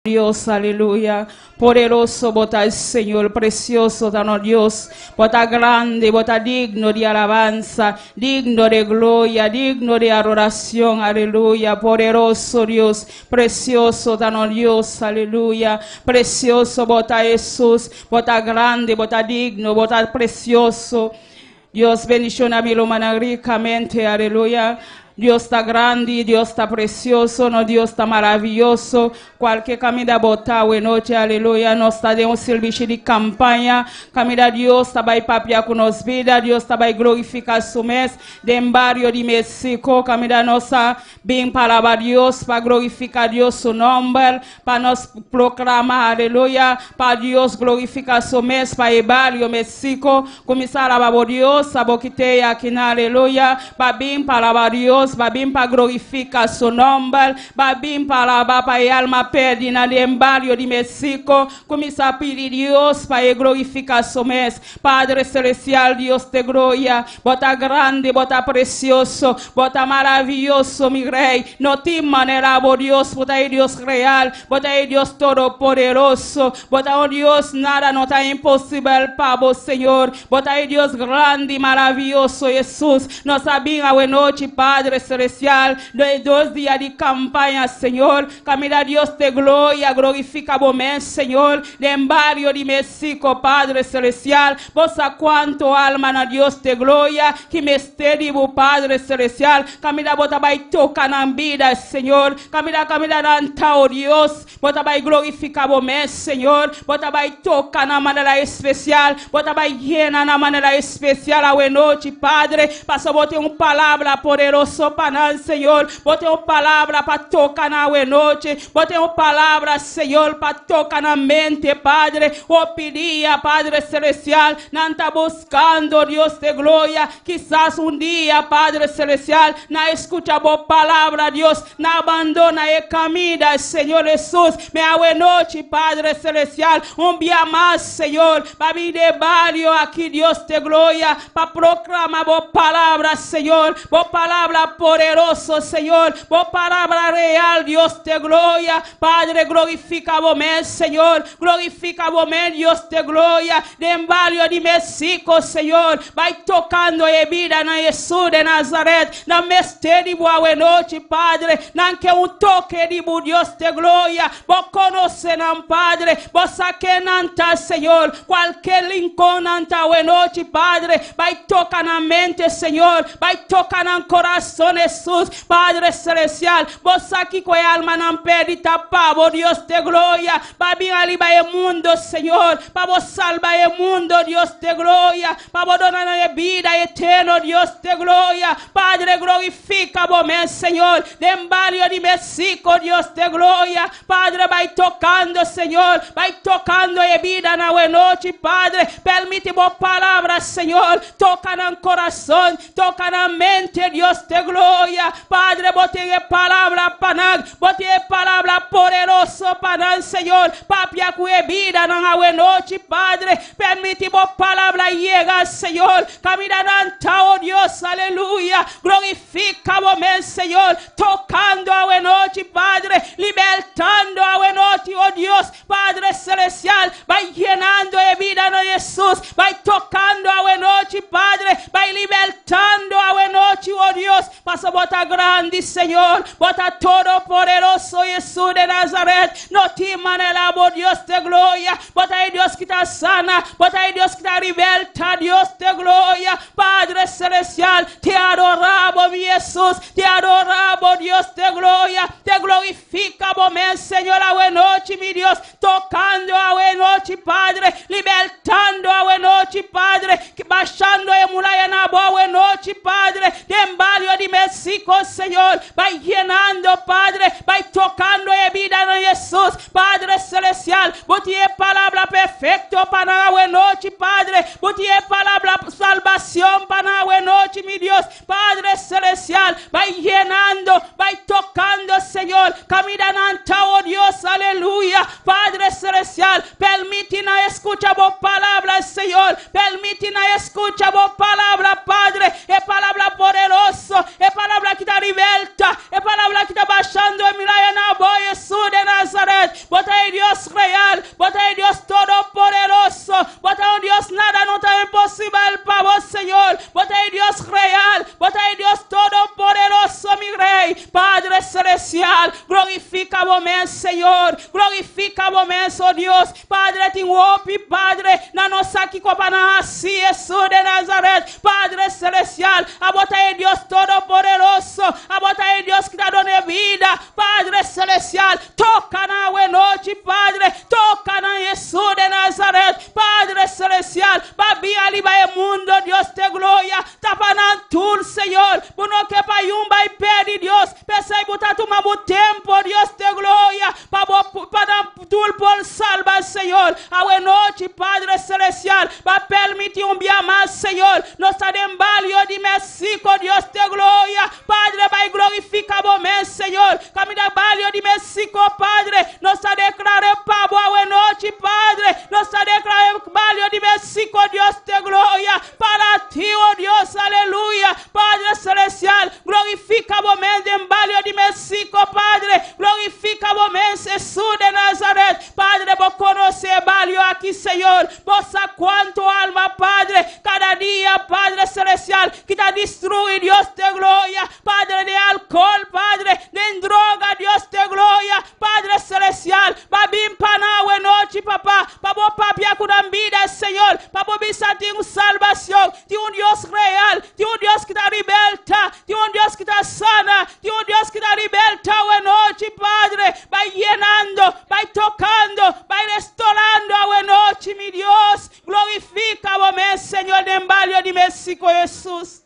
Dios, aleluya, poderoso bota el Señor, precioso tan Dios, bota grande, bota digno de alabanza, digno de gloria, digno de adoración, aleluya, poderoso Dios, precioso tan Dios, aleluya, precioso bota Jesús, bota grande, bota digno, bota precioso. Dios bendición a mi hermana ricamente, aleluya. Dios está grande, Dios está precioso, no Dios está maravilloso. Cualquier camino bota noche, aleluya. Nos está de un servicio de campaña. Camino Dios está by papia con nos vida. Dios está by glorificar su mes. De barrio de México. Camino nos está bien para Dios, para glorificar Dios su nombre, para nos proclamar, aleluya. Para Dios glorificar su mes, para el barrio México. Comisar a Dios, a boquite aquí, aleluya. Para bien para Dios. Va bien para glorificar su nombre, va bien para Baba y alma perdida en barrio de México, comienza a pedir Dios para glorificar su mes. Padre celestial, Dios de gloria, bota grande, bota precioso, bota maravilloso, mi rey. No te manera, Dios, bota Dios real, bota Dios todopoderoso, bota Dios, nada no está imposible para vos, Señor. Bota Dios grande y maravilloso, Jesús. Nos sabía buena noche, Padre celestial, de 2 días de campaña, Señor. Camina Dios de gloria, glorifica vos, Señor, de barrio de México, Padre celestial. Vos a cuánto alma na Dios de gloria, que me esté vivo, Padre celestial. Camina bota vai toca na vida, Señor. Camina nanta, oh Dios. Bota vai glorifica vos, Señor. Bota vai toca na maneira especial. Bota vai llena na maneira especial a noite, Padre. Passa bote palavra poderoso para nós, Senhor. Bote palavra para tocar na noite. Bote palavra, Senhor, para tocar na mente, Padre. O pedia, Padre celestial, não está buscando, Deus de glória. Quizás dia, Padre celestial, não escuta a boa palavra, Deus, não abandona a caminho, Senhor Jesus. Me a noite, Padre celestial, dia mais, Senhor, para vir de barrio aqui, Deus de glória, para proclamar a boa palavra, Senhor. Boa palavra poderoso, Señor, por palabra real, Dios de gloria, Padre, glorifica vos, Señor, glorifica vos, Dios de gloria, de barrio de México, Señor, vai tocando a vida na Jesús de Nazaret, na mistério boa noite, Padre, não que toque de Dios de gloria, vos conoce, não, Padre, vos saque nanta, Señor, qualquer lincón nanta a noite, Padre, vai tocar na mente, Señor, vai tocar no coração, Jesus, Padre celestial, vos aqui com a alma não perde tapavo, Deus de glória, para vir ali para o mundo, Senhor, para vos salvar o mundo, Deus de glória, para vos donar a vida eterna, Deus de glória, Padre, glorifica vos, Senhor, de barrio de México, Deus de glória, Padre, vai tocando, Senhor, vai tocando a vida na noite, Padre, permite vos palavras, Senhor, toca no coração, toca na mente, Dios de gloria, Padre, bote palavra para bote palavra poderoso para Señor, papia que vida na noite, Padre, permite vos palavra llega, Señor, caminando, oh Dios, aleluya, glorifica vos, Señor, tocando a noite, Padre, libertando a noite, oh Dios, Padre celestial, vai llenando a vida de Jesús, vai tocando a noite, Padre, vai libertando a noite, oh Dios, passa bota grande, Senhor, bota todo poderoso, Jesús de Nazaret, no te manera, oh Dios de gloria, bota aí Deus que está sana, bota aí Deus que está liberta, Deus de gloria, Padre celestial, te adoramos, Jesús, te adoramos, Deus de gloria, te glorificamos, Senhor, a noite, mi Deus, tocando a noite, Padre, libertando a noite, Padre, que baixando a muralha na boa noite, Padre, de barrio de México, Senhor, vai llenando, Padre, vai tocando a vida de Jesus, Padre celestial, bote palavra perfeita para a noite, Padre, bote palavra salvação para a noite, mi Deus, Padre celestial, vai llenando, vai tocando, Senhor, caminando, oh Deus, aleluia. aleluya. Padre celestial, permite-nos escuchar a palavra, Senhor. Permite-nos escuchar a palavra, Padre. É palavra poderosa, é palavra que está liberta, é palavra que está baixando a miraia na boia, Jesus de Nazaré. Bota aí Deus real, bota aí Deus todo-poderoso, bota aí Deus nada não está impossível para você, Senhor. Bota aí Deus real, bota aí Deus todo-poderoso, meu Rei. Padre celestial, glorifica o momento, Senhor. Glorifica o momento, oh Deus. Padre, tem hope, Padre, na nossa aqui copa na assim, Jesus de Nazaré. Padre celestial, a bota aí Deus todo-poderoso, a bota aí Deus que está dando vida. Padre celestial, toca na noite, Padre, toca na Jesus de Nazaré. Padre celestial, babi ali vai o mundo, Deus te glória, tapa na tudo, Senhor, por não que pai vai perder, Deus, pensei botar tomar o tempo, Deus te glória, para tudo por salvar, Senhor, a noite, Padre celestial, para permitir dia mais, Senhor, nós estamos em Balio de México, Deus te glória, Padre, vai glorificar o momento, Senhor, caminha Balio de México, Padre, nós estamos declarando para boa noite, Padre, nós estamos declarando Balio de México, Deus te glória, para ti, oh Deus, aleluia, Padre celestial, glorifica o momento em Balio de México, Padre, glorifica o momento, Jesus de Nazaré, Padre, vou conhecer Balio aqui, Senhor, possa quanto alma, Padre, cada dia, Padre celestial, que está destruído, Deus te glória, Padre, de álcool, Padre, de droga, Deus te glória, Padre celestial, babim panawe noite, papá, para papia com a vida, Senhor, para bisa tem salvação, tem Deus real, tem Deus que está liberta, tem Deus que está sana, tem Deus que está liberta, a noite, Padre, vai llenando, vai tocando, vai restaurando a noite, meu Deus, glorifica o meu Senhor, de embalho de México, Jesus.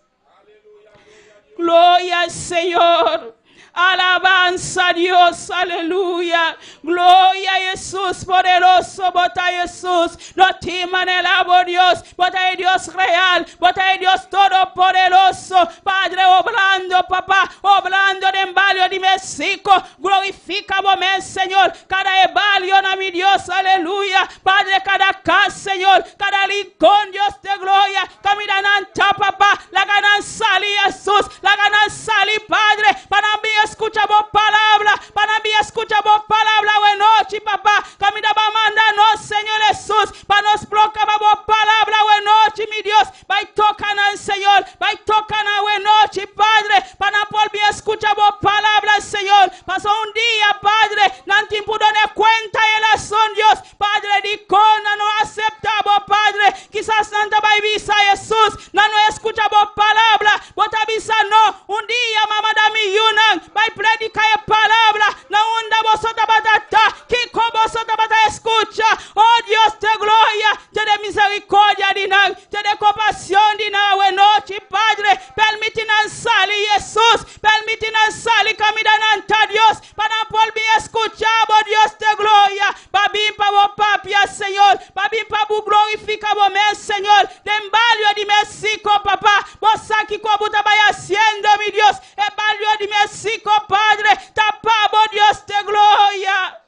Glória al Señor. Alabanza a Dios, aleluya. Gloria a Jesús poderoso, bota a Jesús. No teman el amor, Dios. Bota a Dios real, bota a Dios todopoderoso. Padre, obrando, papá, obrando de embalio de México. Glorifica o momento, Señor. Cada embalio, na mi Dios, aleluya. Padre, cada casa, Señor. Cada rincón, Dios de gloria. Caminanta, papá. La ganancia, Jesús. La ganancia, Padre. Para mí, escuchamos palabra, para mí escuchamos palabra hoy noche, papá, camina va a mandarnos, Señor Jesús, para nos proclamamos palabra hoy noche, mi Dios, va a tocar al Señor, va a tocar hoy noche, Padre, para por mí escuchamos palabra, Señor, pasó un día, Padre, no tiempo de cuenta y son Dios, Padre, de cona no aceptamos, Padre, quizás Santa va a visa Jesús, no escuchamos palabra, bota visa no, un día, mamá da mi yunan, vai predicar a palavra, na onda vosotros batata, que como vosotros batata escucha, oh Dios de gloria, te de misericórdia de nós, te de compaixão de nós, noite, Padre, permite-nos salir, Jesus, permite-nos salir, caminhando a Deus, para por me escuchar, oh Dios de gloria, para vir para o papia, Senhor, para vir para o glorificar o meu Senhor, de embalho de México, papá, você que como está haciendo, meu Deus, embalho de México, Padre, tapamos, Dios de gloria.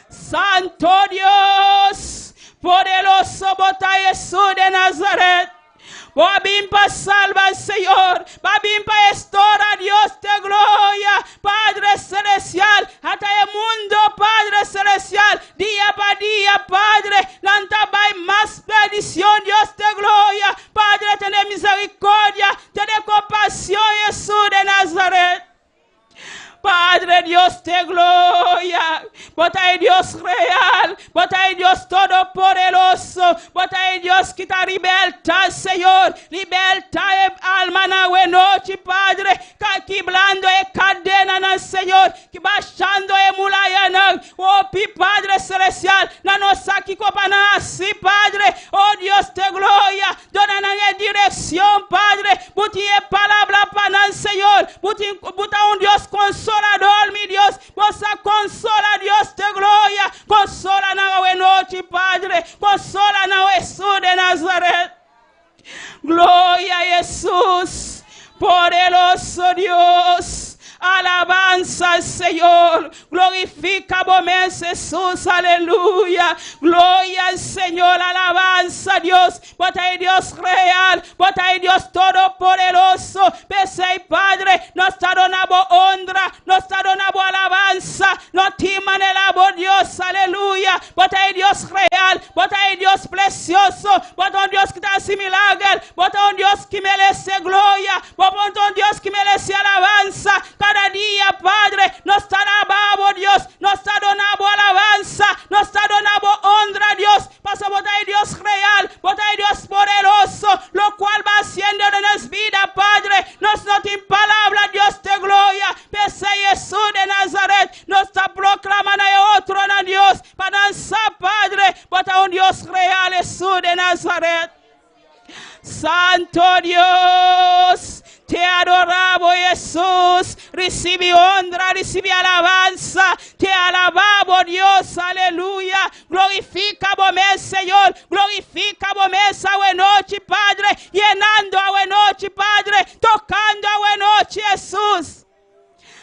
Santo Dios, poderoso, bota Jesús de Nazaret. Babim para salvar, Senhor. Babim para restaurar, Dios de gloria. Padre celestial, hasta el mundo, Padre celestial, día para día, Padre, lanta vai más bendición, Dios de gloria. Padre, ten misericordia, ten compasión, Jesús de Nazaret. Padre, Dios de gloria, bota aí Dios real, bota aí Dios todopoderoso, bota aí Dios que está liberta, Senhor, liberta a alma na noite, Padre, quebrando a cadena, na Senhor, que baixando a mulaia, oh Padre celestial, na nossa que copana assim, Padre, oh Dios de gloria, dona na direção, Padre, bota a palavra para nós, Senhor, bota Deus consolador, mi Dios, você consola, Dios de gloria, consola na noite, Padre, consola na Jesus de Nazaret. Glória a Jesus, poderoso Dios, alabanza al Señor, glorifica glorificamos Jesús, aleluya. Gloria al Señor, alabanza a Dios. Vos hay Dios real, vos hay Dios todopoderoso. Pese Padre, nos donamos honra, nos donamos alabanza, nos timanelamos Dios, aleluya. Vos hay Dios real, vos hay Dios precioso, vos un Dios que te hace milagro, vos un Dios que merece gloria, vos un Dios que merece alabanza. Cada día, Padre, nos alabamos Dios, nos donamos alabanza, nos donamos honra Dios. Pasa vos hay Dios real, vos hay Dios poderoso, lo cual va haciendo en nuestra vida, Padre. Nos no tiene palabra, Dios de gloria. Pese Jesús de Nazaret, nos está proclamando otro en Dios, para danzar, Padre, vos un Dios real, Jesús de Nazaret. Santo Dios, te adoramos, Jesús. Recibe honra, recibe alabanza. Te alabamos, Dios, aleluya. Glorificamos, Señor. Glorificamos esa buena noche, Padre. Llenando a buena noche, Padre. Tocando a buena noche, Jesús.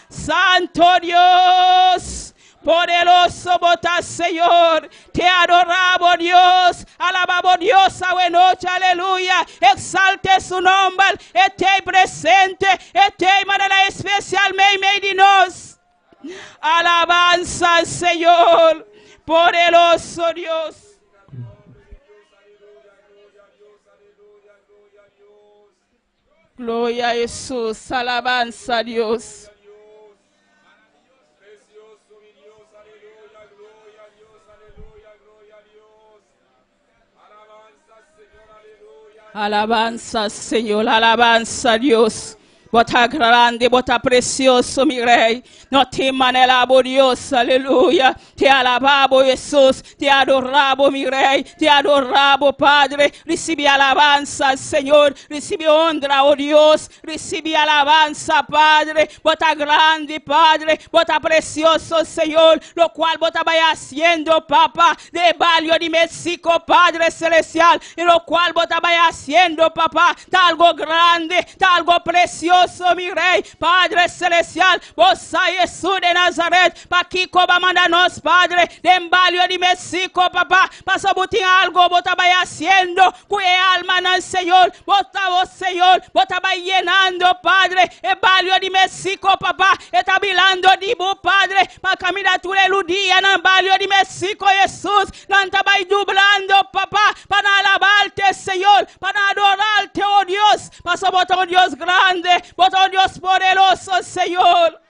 Santo Dios, poderoso vota, Señor. Te adoramos, Dios. Alabamos, Dios, a buena noche, aleluya. Exalte su nombre. Esté presente. Esté de manera especial, de nos. Alabanza al Señor. Poderoso Dios. Gloria a Jesús. Alabanza a Dios. Alabanza, Señor, alabanza, Dios. Bota grande, bota precioso, mi Rey. No te manelabo, Dios, aleluya. Te alabamos, Jesús. Te adoramos, mi Rey. Te adoramos, Padre. Recibe alabanza, Señor. Recibe honra, oh Dios. Recibe alabanza, Padre. Bota grande, Padre. Bota precioso, Señor. Lo cual bota vaya haciendo, Papá. De valio de México, Padre celestial. Y lo cual bota vaya haciendo, Papá. Está algo grande, está algo precioso. Mi Rey, Padre celestial, vos sai Jesús de Nazaret, pa que coba manda nos, Padre, de embalio de México, papá, pasa botín algo, vos vai haciendo, cuye alma no Señor, vos Señor, vos vai llenando, Padre, embalio de México, papá, estabilando de vos, Padre, pa caminar tu eludía, en embalio de México, Jesús, no vai dublando, papá, para alabarte, Señor, para adorarte, oh Dios, pasa botón Dios grande, botón Dios poderoso, Señor.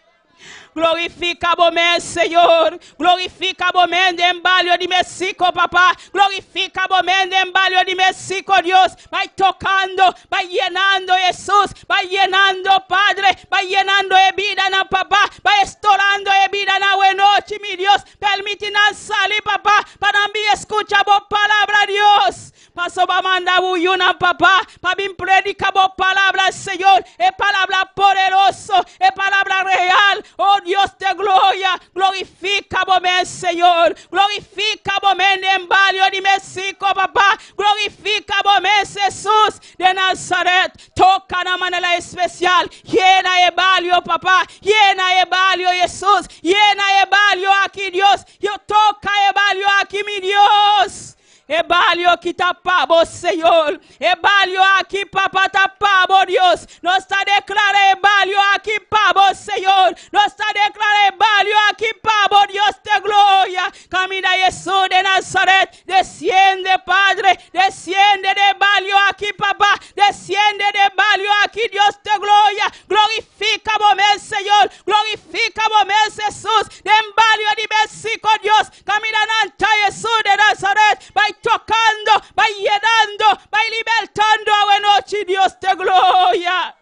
Glorificamos, Señor. Glorificamos, de embalio de México, papá. Glorificamos, de embalio de México, Dios. Vai tocando, vai llenando, Jesús. Vai llenando, Padre. Vai llenando de vida, na papá. Vai estourando de vida, na buena noche, mi Dios. Permite-nos salir, papá, para mí escuchar vos palabra, Dios. Paso va a mandar una, papá, para mí predicar vos palabra, Señor. Es palabra poderoso, es palabra real. Oh Dios de gloria, glorificamos, Señor. Glorificamos, en embalio de México, papá. Glorificamos, Jesús de Nazaret. Toca de manera especial. Llena embalio, papá. Llena embalio, Jesús. Llena embalio aquí, Dios. Yo toca embalio aquí, mi Dios. Ebalio que tapamos, Señor. Ebalio aquí, papá, tapamos, Dios. Nos está declarando ebalio aquí, pavo, Señor. Nos está declarando ebalio aquí, pavo, Dios de gloria. Camina Jesús de Nazaret. Desciende, Padre. Desciende de ebalio aquí, papá. Desciende de ebalio aquí, Dios de gloria. Glorificamos, Señor. Glorificamos, Jesús. De embalio de México, Dios. Camina ante Jesús de Nazaret. Vai tocando, vai llenando, vai libertando a buena noche, Dios de gloria.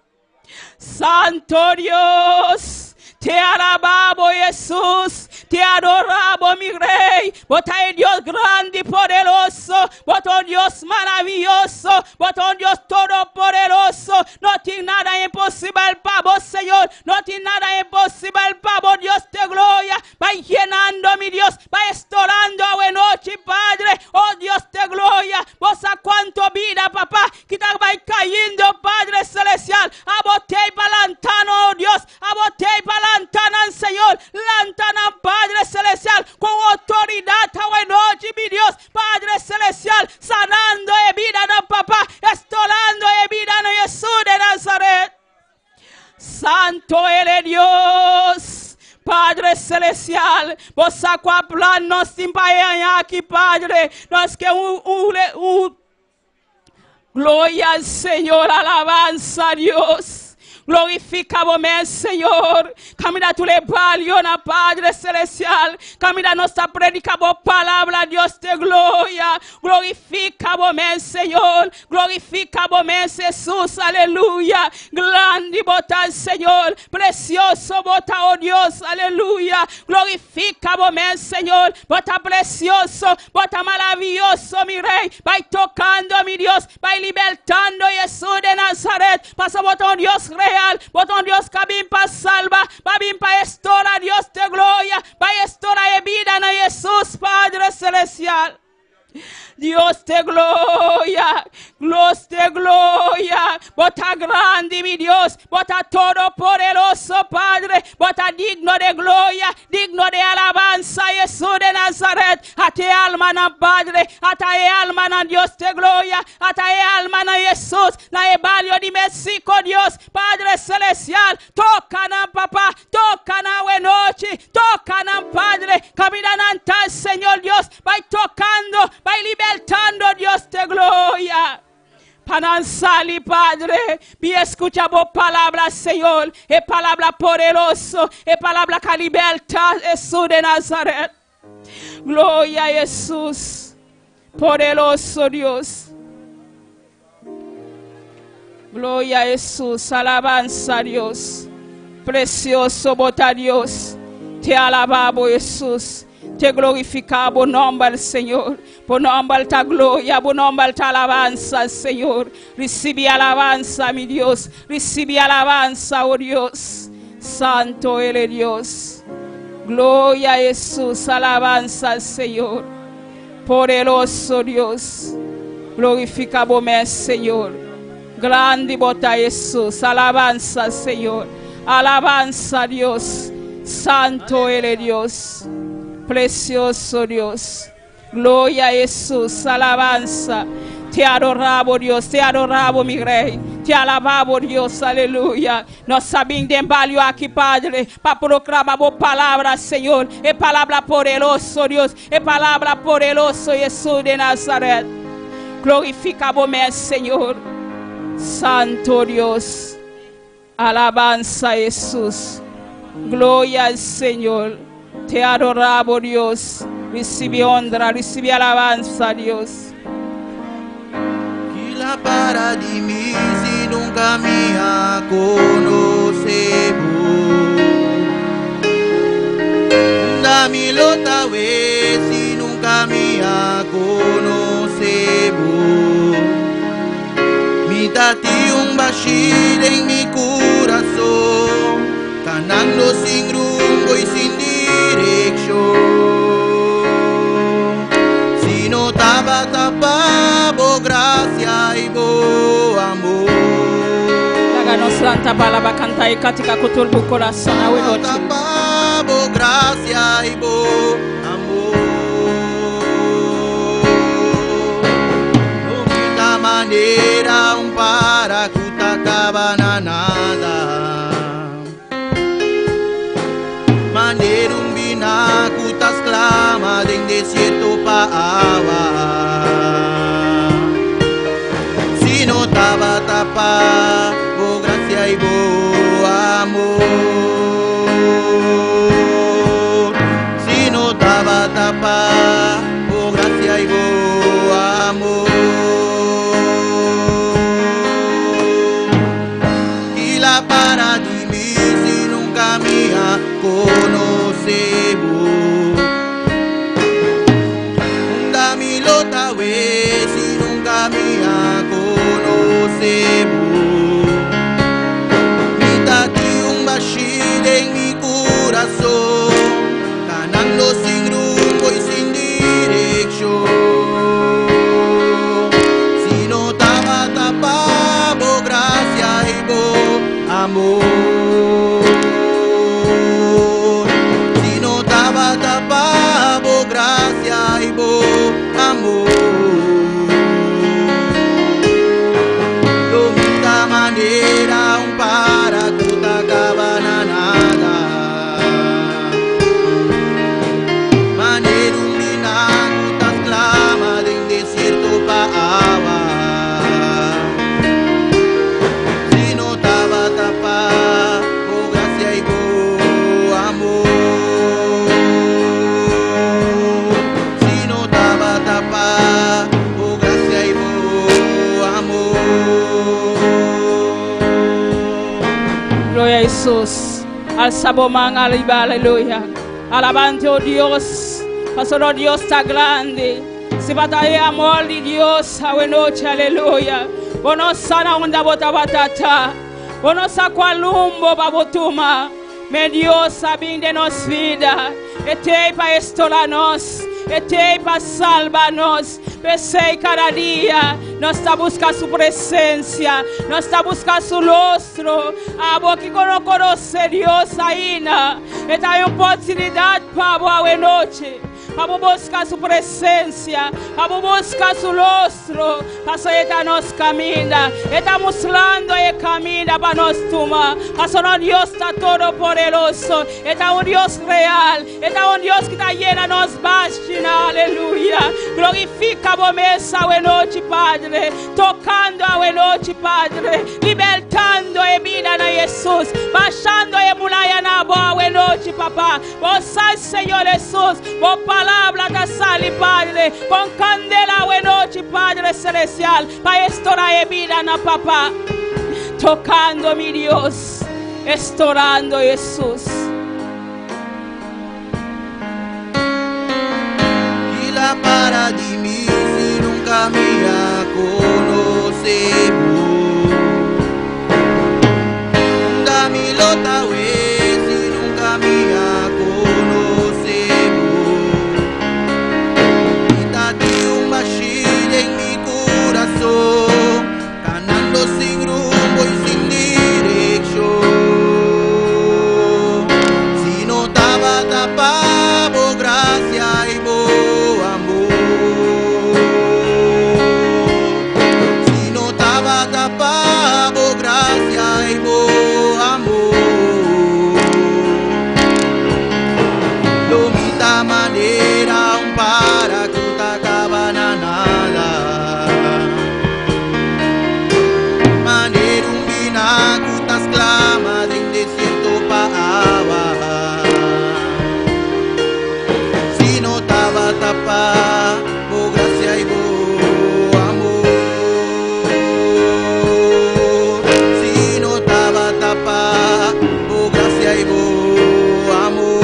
Santo Dios, te alabamos, Jesús. Te adoramos, mi Rey. Vos es Dios grande y poderoso. Vos es Dios maravilloso. Vos es Dios todopoderoso. No tiene nada imposible para vos, Señor. No tiene nada imposible para vos, Dios de gloria. Va llenando, mi Dios. Va estourando a buena noche, Padre. Oh, Dios de gloria. Vos a cuánto vida, papá. Que te va cayendo, Padre celestial. A bote para lantano, oh Dios. A bote para lantana, Señor. Lantana, Padre celestial. celestial. Possa com a plano nós simpanhar aqui, Padre. Nós que glória al Señor, alabanza a Dios. Glorificamos, Señor. Camina tu le valiona, Padre Celestial. Camina nuestra predicamos palabra, Dios de gloria. Glorificamos, Señor. Glorificamos, Jesús, aleluya. Grande bota, Señor. Precioso bota, oh Dios, aleluya. Glorificamos, Señor. Bota precioso, bota maravilloso, mi Rey. Vai tocando, mi Dios. Vai libertando, Jesús de Nazaret. Pasa bota, Dios real. Botón Dios que vim para salva, va vim para estora, Dios de gloria, va estora e vida na Jesús, Padre Celestial. Dios de gloria, Dios de gloria, bota grande mi Dios, bota todo poderoso Padre, bota digno de gloria, digno de alabanza, Jesús de Nazaret, a te alma na Padre, a te alma na Dios de gloria, a te alma na Jesús, na evalio di Mexico Dios, Padre Celestial, toca na papá, toca na noche, toca na Padre, camina na tal Señor Dios, vai tocando, vai libertando Dios de gloria. Panansali, Padre, mi escuchamos palabra, Señor, es palabra poderoso, es palabra que liberta, Jesús de Nazaret. Gloria a Jesús, poderoso Dios. Gloria a Jesús, alabanza a Dios, precioso bota Dios, te alabamos Jesús. Te glorificamos, por nombre del Señor, por nombre de ta gloria, por nombre de ta alabanza, Señor. Recibe alabanza, mi Dios, recibe alabanza, oh Dios. Santo Él es Dios. Gloria a Jesús, alabanza al Señor. Poderoso Dios, glorificamos, Señor. Grande bota Jesús, alabanza al Señor. Alabanza a Dios, Santo Él es Dios. Precioso Dios, gloria a Jesús, alabanza, te adoramos Dios, te adoramos mi Rey, te alabamos Dios, aleluya. Nós sabemos de valor aqui, Padre, para proclamar a palavra, Senhor, é palavra poderoso, Deus, é palavra poderoso, Jesus de Nazaret. Glorificamos, Senhor, Santo Deus, alabanza a Jesus, gloria al Senhor. Te adoramos, Dios. Recibe honra, recibe alabanza, Dios. Quila para di mí si nunca me ha conocido. Dami lota we si nunca me ha conocido. Mi tati un bashir en mi corazón, ganando sin rumbo y sin si no taba tapado gracia y bo amor. Lagano santa palabra cantai katika kuturbu coração na no tapado gracia y bo amor. No quita manera un para kutacabana nada. Maneira kutas clama del desierto pa agua. Si no taba tapa, oh gracia y bo amor. Si no taba tapa, oh gracia y bo amor. Y la para di mí si nunca me ha conocido. Si nunca me ha conocido, mi tati un bashir en mi corazón, ganando sin rumbo y sin dirección. Si no estaba tapado, gracia y bo amor. Si no estaba tapado, gracia y bo amor. Jesús. Alzamos mano arriba, aleluya. Alabante, oh Dios. Pastor, oh Dios está grande. Si batalla amor de Dios, a noche, aleluya. Bono sana onda bota batata. Bono sa qualumbo babotuma. Me Dios sabin de nos vida. Ete pa estola nos. Ete pa salva nos. Pesei cada día. Nos está buscando su presencia. Nos está buscando su rostro. Abo que no conoce Dios ainda. Esta é uma oportunidade para boa noite. Vamos buscar su presencia, vamos buscar su rostro, para esta nos camina, está mostrando el camino para nos tomar, para Dios está todo poderoso, está un Dios real, está un Dios que está llena nos bastina, aleluya, glorifica a mesa a noche, Padre, tocando a noche, Padre, libertando a vida na Jesús, baixando a mulher na boa noche, papá, vos sai, Senhor Jesus, vos palabra da sali, Padre, con candela a noche, Padre celestial, para estourar a vida na papá, tocando mi Dios, estourando Jesús. Y la para de mí si nunca me ha conocido. Dami lota si nunca me ha conocido. Quítate un bashir en mi corazón, ganando sin rumbo y sin dirección. Si no estaba tapado, gracia y bo amor. Si no estaba tapado, gracia y bo amor. Lo mita manera un para que te acaba na nada. Manera un vinaco tas clama de un desierto pa agua. Si no estaba tapa, oh gracia y bo amor. Si no estaba tapa, oh gracia y bo amor.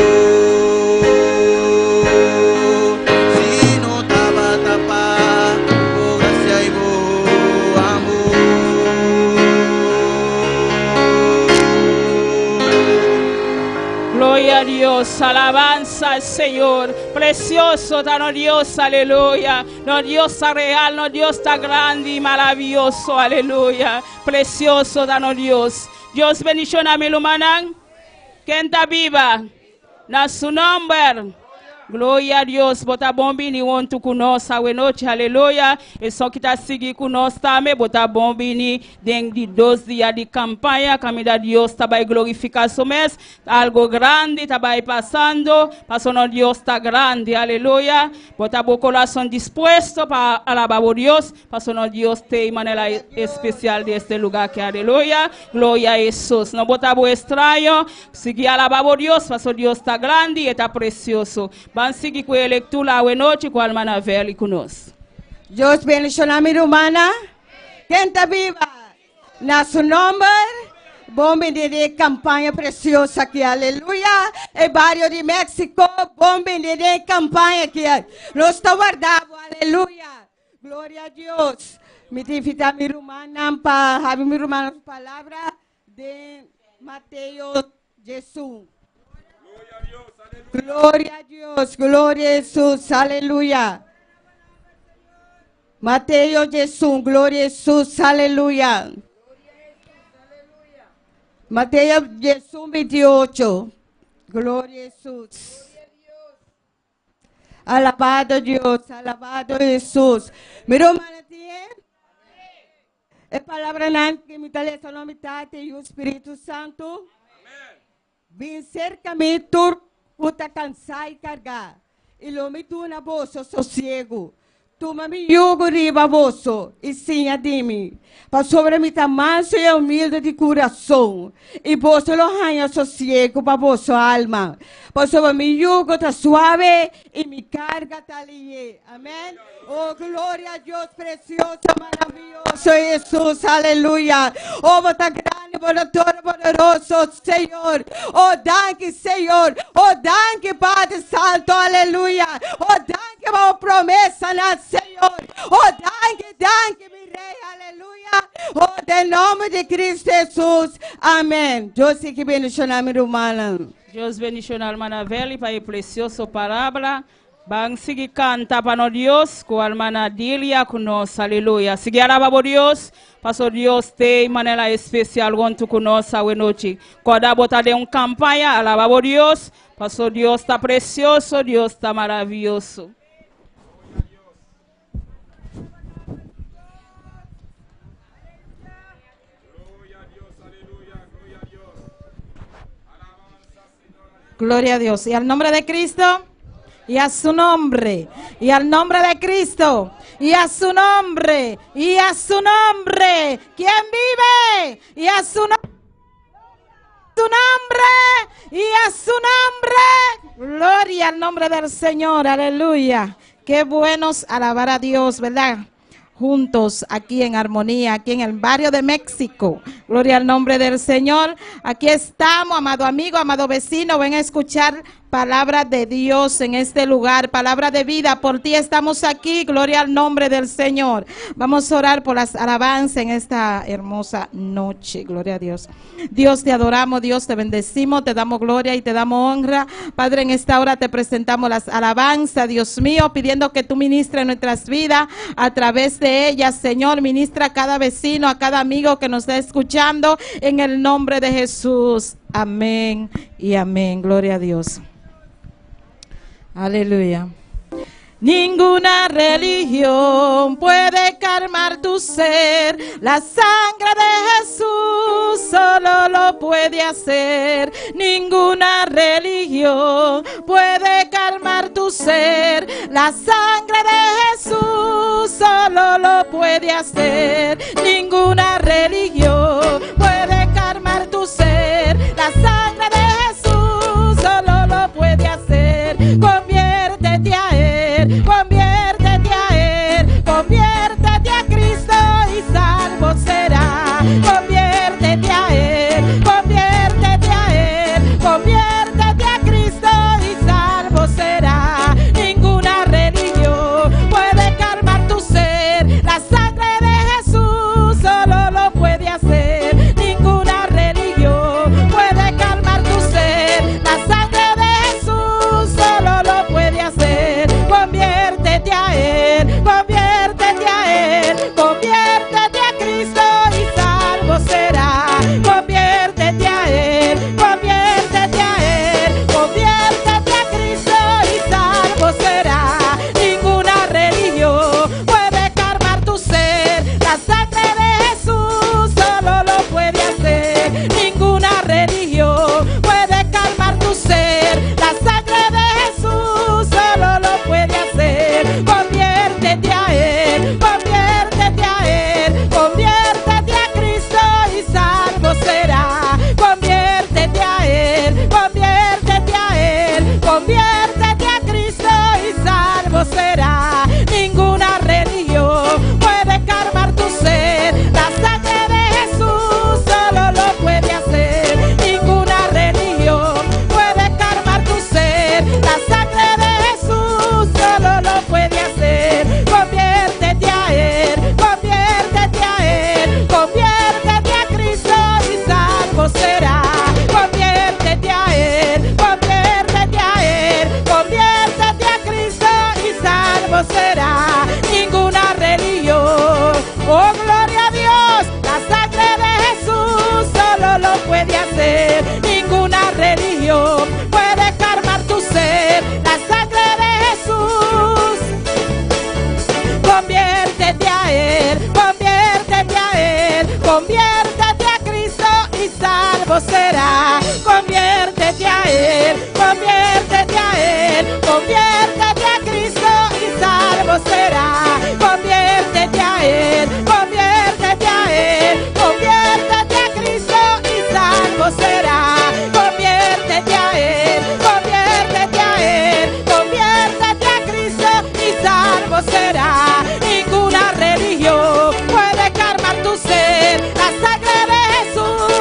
Si no estaba tapa, oh gracia y bo amor. Gloria a Dios, alabanza al Señor, precioso está no Dios, aleluya, no Dios está real, no Dios está grande y maravilloso, aleluya, precioso está no Dios. Dios bendición mi lumanan, quien está viva, na su nombre. Glória a Deus, bota bombi ni wontu conosco a noite, aleluia. E só que está seguindo conosco também, bota bombi ni dentro de 12 dias de campanha, caminho de Deus está vai glorificar o mês, algo grande está vai passando, passando Deus está grande, aleluia. Bota o coração disposto para alabar a Deus, passando Deus tem maneira especial deste lugar que aleluia. Glória a Jesus. Não bota o estranho, seguir alabar a Deus, passando Deus está grande e está precioso. Vamos seguir com a leitura a noite com a irmã Velha conosco. Deus bendición a mi hermana. Quem está viva? Na su nombre. Bom de campanha preciosa aqui, aleluia. E barrio de México, bom de campanha aqui. Nós está guardado, aleluia. Glória a Deus. Me invita a mi hermana para a mi hermana palavra de Mateus Jesus. Glória a Deus, glória a Jesus, aleluia. Mateus Jesus, glória a Jesus, aleluia. Mateus Jesus 28, glória a Jesus. Alabado Deus, alabado Jesus. Mi hermana tiene a palavra que me dá essa nome e o Espírito Santo. Vim cerca-me tur puta cansar e cargar. E lo me tu na bolsa sossego. Toma me jugo riba bolso e sim adimi. Para sobre mim tá manso e humilde de coração. E bolso lo ranha sossego para bolso alma. Para sobre mim jugo tá suave e me carga tá ali. Amém? Oh, glória a Deus precioso, maravilhoso Jesus, aleluia. Oh, tá grande danke por el Todopoderoso, Señor. Oh, danke, Señor. Oh, danke, Padre Santo, aleluya. Oh, danke por promesa, Señor. Oh, danke, mi Rey, aleluya. Oh, en nombre de Cristo Jesús, amén. Yo sé que bendicionar mi hermana. Deus bendicione a hermana Veli para a preciosa palavra. Vamos seguir canta para Deus com a hermana Dilia conosco, aleluia. Seguir alaba Deus, pastor Deus tem maneira especial junto conosco hoje noite. Quando botar de campanha, alaba Deus, pastor Deus está precioso, Deus está maravilhoso. Gloria a Dios. Y al nombre de Cristo, y a su nombre, y al nombre de Cristo, y a su nombre, y a su nombre. ¿Quién vive? Y a su nombre. Y a su nombre. Gloria al nombre del Señor. Aleluya. Qué buenos alabar a Dios, ¿verdad? Juntos aquí en armonía, aquí en el barrio de México. Gloria al nombre del Señor. Aquí estamos, amado amigo, amado vecino. Ven a escuchar palabra de Dios en este lugar, palabra de vida. Por ti estamos aquí. Gloria al nombre del Señor. Vamos a orar por las alabanzas en esta hermosa noche. Gloria a Dios. Dios, te adoramos, Dios, te bendecimos, te damos gloria y te damos honra. Padre, en esta hora te presentamos las alabanzas, Dios mío, pidiendo que tú ministres nuestras vidas a través de ellas, Señor. Ministra a cada vecino, a cada amigo que nos está escuchando, en el nombre de Jesús. Amén y amén. Gloria a Dios. Aleluya. Ninguna religión puede calmar tu ser. La sangre de Jesús solo lo puede hacer. Ninguna religión puede calmar tu ser. La sangre de Jesús solo lo puede hacer. Ninguna religión puede calmar tu ser. La sangre de Jesús solo lo puede hacer. Conviértete a Él, conviértete a Él, conviértete a Cristo y salvo será. Conviértete a Él, conviértete a Él, conviértete a Cristo y salvo será. Ninguna religión puede calmar tu ser. La sangre de Jesús solo lo puede hacer. Ninguna religión puede calmar tu ser. La sangre de Jesús solo lo puede hacer. Conviértete a Él, conviértete a Él, conviértete a Cristo y salvo será. Conviértete a Él, conviértete a Él, conviértete a Cristo y salvo será. Ninguna religión puede calmar tu ser. La sangre de Jesús solo lo puede hacer. Ninguna religión puede calmar tu ser. La sangre de Jesús solo lo puede hacer. Conviértete a Él, conviértete a Él, conviértete a Cristo y salvo será. Conviértete a Él, conviértete a Él, conviértete a Cristo y salvo será. Ninguna religión puede calmar tu ser. La sangre de Jesús solo lo puede hacer. Ninguna religión puede calmar tu ser. La sangre de Jesús solo lo puede hacer. Conviértete a Él, conviértete a Él, conviértete a Cristo y salvo será. Conviértete a Él, conviértete a Él, conviértete a Cristo y salvo será. Ninguna religión, oh gloria a Dios, la sangre de Jesús solo lo puede hacer. Ninguna religión puede calmar tu ser. La sangre de Jesús. Conviértete a Él, conviértete a Él, conviértete a Cristo y salvo será. Conviértete a Él, conviértete a Él, conviértete a Cristo y salvo será. Conviértete a Él, conviértete a Él, conviértete a Cristo y salvo será. Conviértete a Él, conviértete a Él, conviértete a Cristo y salvo será. Ninguna religión puede calmar tu ser. La sangre de Jesús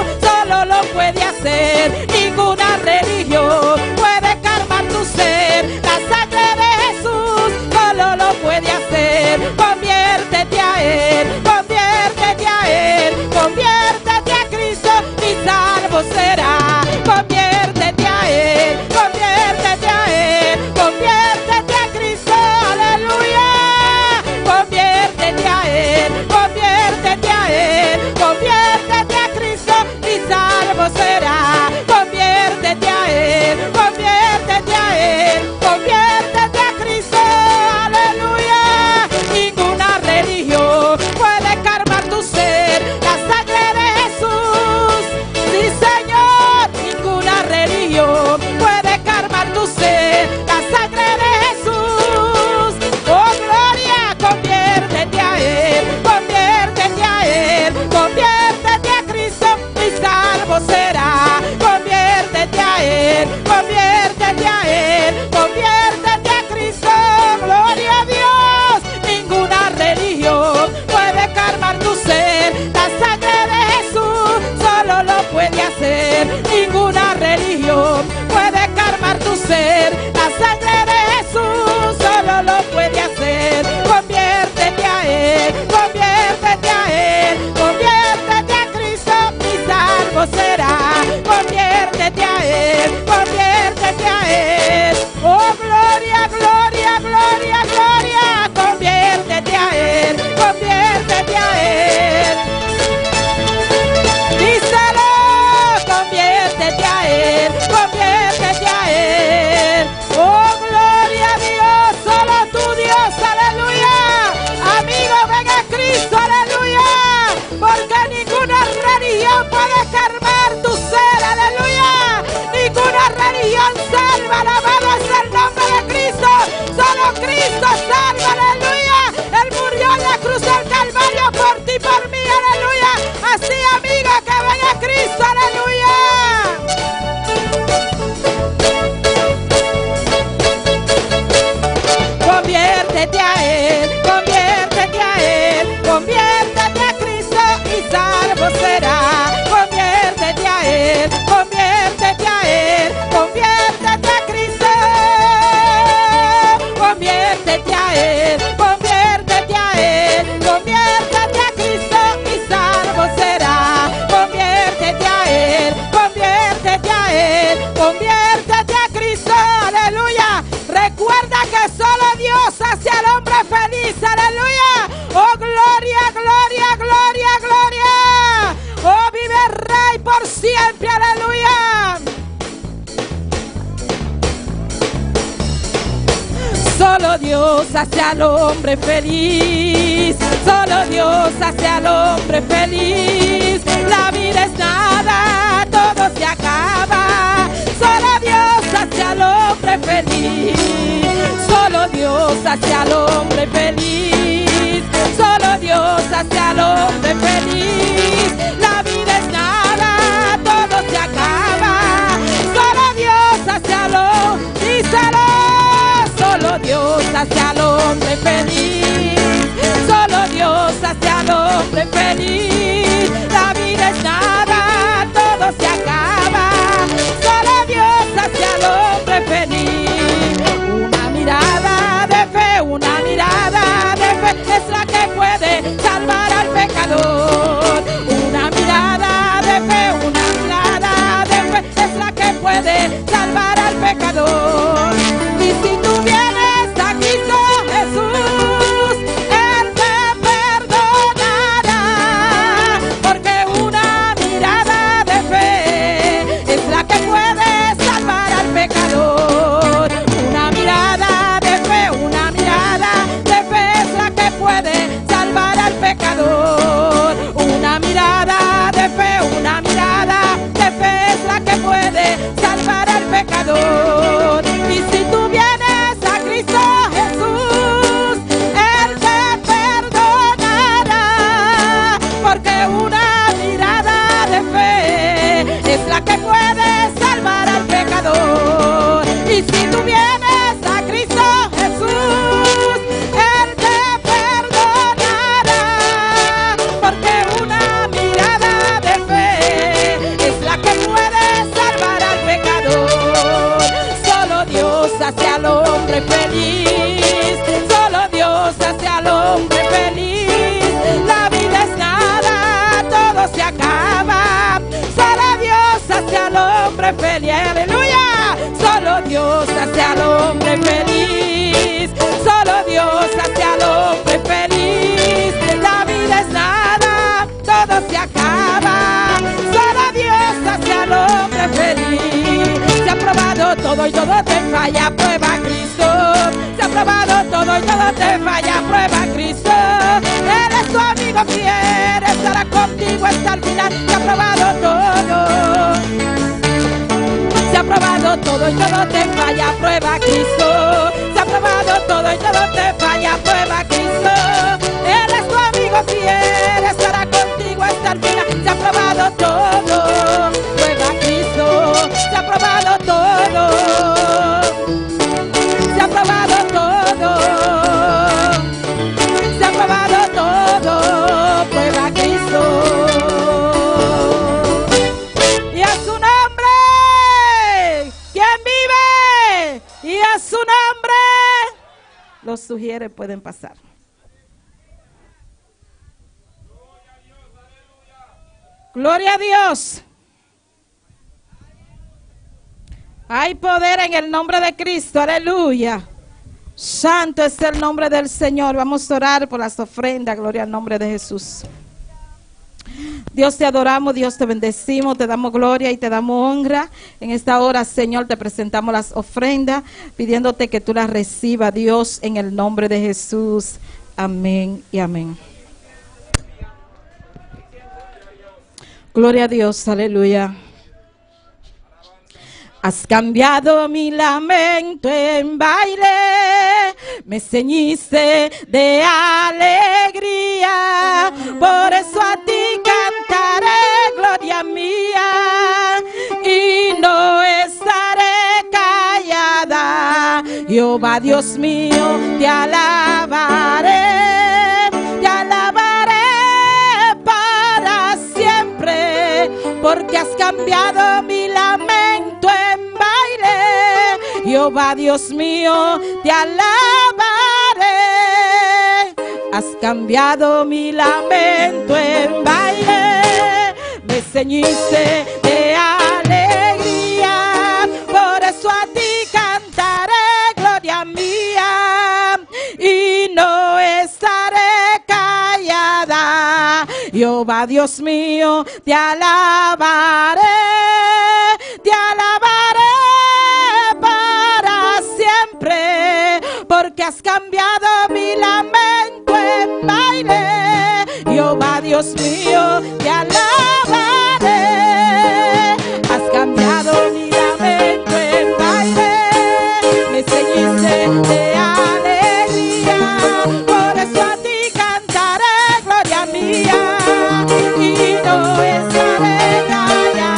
a Él, conviértete a Él, conviértete a Cristo y salvo será. Conviértete a Él, conviértete a Él, conviértete a Cristo. Conviértete a Él, conviértete a Él, conviértete a Cristo y salvo será. Conviértete a Él, conviértete a Él, conviértete a Cristo, aleluya. Recuerda que solo Dios hace al hombre feliz, aleluya. Oh, gloria, gloria, gloria, gloria. Oh, vive el Rey por siempre, aleluya. Solo Dios hace al hombre feliz, solo Dios hace al hombre feliz. La vida es nada, todo se acaba. Solo Dios hace al hombre feliz, solo Dios hace al hombre feliz, solo Dios hace al hombre feliz. La vida es nada, todo se acaba. Solo Dios hace al hombre, díselo. Solo Dios hace al hombre feliz, solo Dios hace al hombre feliz. La vida es nada, todo se acaba. Solo Dios hace al hombre feliz. Una mirada de fe, una mirada de fe es la que puede salvar al pecador. Una mirada de fe, una mirada de fe es la que puede salvar al pecador. Y si tú vienes a Cristo Jesús, Él te perdonará, porque una mirada de fe es la que puede salvar al pecador. Una mirada de fe, una mirada de fe es la que puede salvar al pecador. Una mirada de fe, una mirada de fe es la que puede salvar al pecador. Y si tú vienes a Cristo Jesús, Él te perdonará, porque una mirada de fe es la que puede salvar al pecador. Y si tú vienes a Cristo Jesús, Él te perdonará, porque una mirada de fe es la que puede salvar al pecador. Solo Dios hace al hombre feliz, solo Dios hace al hombre feliz. La vida es nada, todo se acaba. Solo Dios hace al hombre feliz, aleluya. Solo Dios hace al hombre feliz, solo Dios hace al hombre feliz. La vida es nada, todo se acaba. Solo Dios hace al hombre feliz. Se ha probado todo y todo te falla, prueba a Cristo. Se ha probado todo y todo te falla, prueba a Cristo. Él es tu amigo fiel, estará contigo hasta el final. Se ha probado todo, se ha probado todo y todo te falla, prueba a Cristo. Se ha probado todo y todo te falla, prueba a Cristo. Él es tu amigo fiel, estará contigo hasta el final. Se ha probado todo, prueba a Cristo. Se ha probado todo, se ha probado todo, se ha probado todo, prueba a Cristo. Y a su nombre, ¿quién vive? Y a su nombre, los sugieres pueden pasar. Gloria a Dios. Hay poder en el nombre de Cristo, aleluya. Santo es el nombre del Señor. Vamos a orar por las ofrendas, gloria al nombre de Jesús. Dios, te adoramos, Dios, te bendecimos, te damos gloria y te damos honra. En esta hora, Señor, te presentamos las ofrendas, pidiéndote que tú las recibas, Dios, en el nombre de Jesús. Amén y amén. Gloria a Dios, aleluya. Has cambiado mi lamento en baile, me ceñiste de alegría, por eso a ti cantaré, gloria mía, y no estaré callada. Jehová Dios mío, te alaba. Jehová Dios mío, te alabaré. Has cambiado mi lamento en baile, me ceñiste de alegría, por eso a ti cantaré, gloria mía, y no estaré callada. Jehová Dios mío, te alabaré para siempre, porque has cambiado mi lamento en baile. Jehová Dios mío, te alabaré. Has cambiado mi lamento en baile, me ceñiste de alegría, por eso a ti cantaré, gloria mía, y no estaré callada.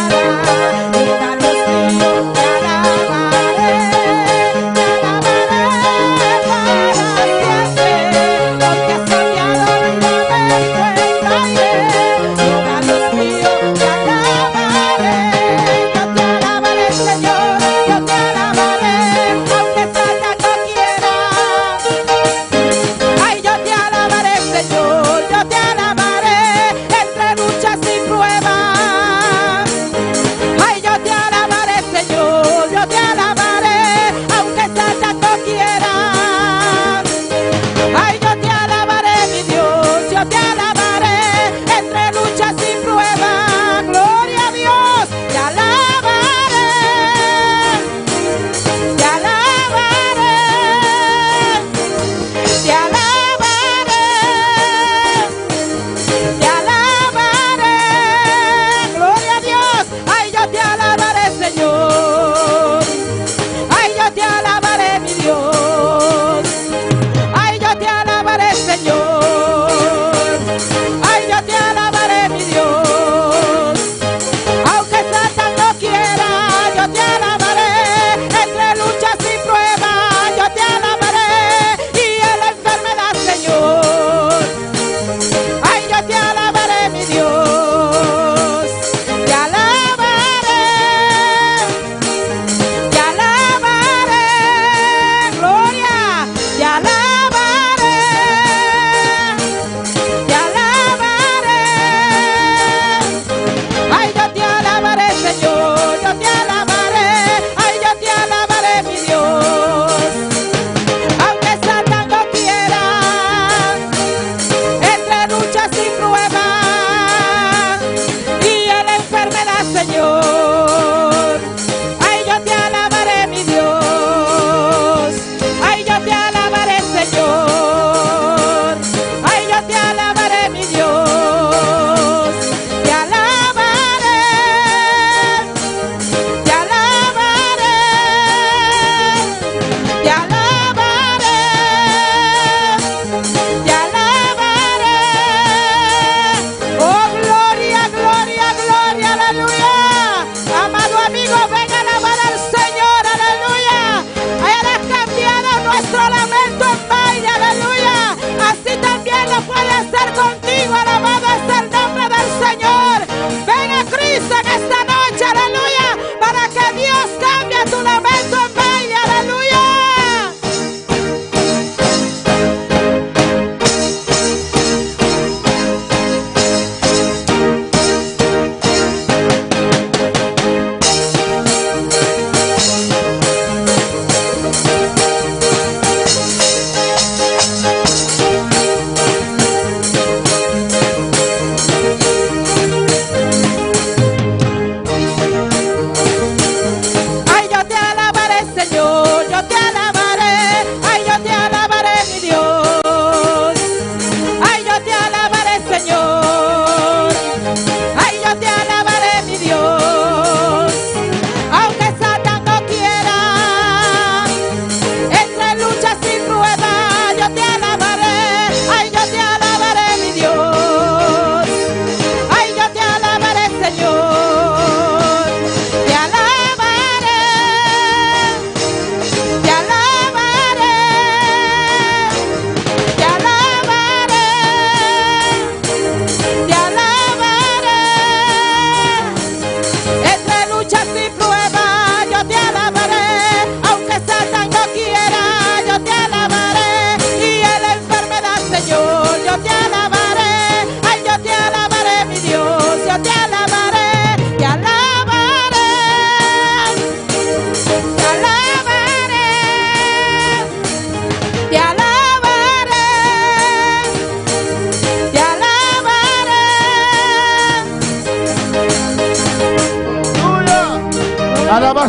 Jehová Dios mío, te alabaré para siempre, porque has cambiado mi lamento en baile. Jehová Dios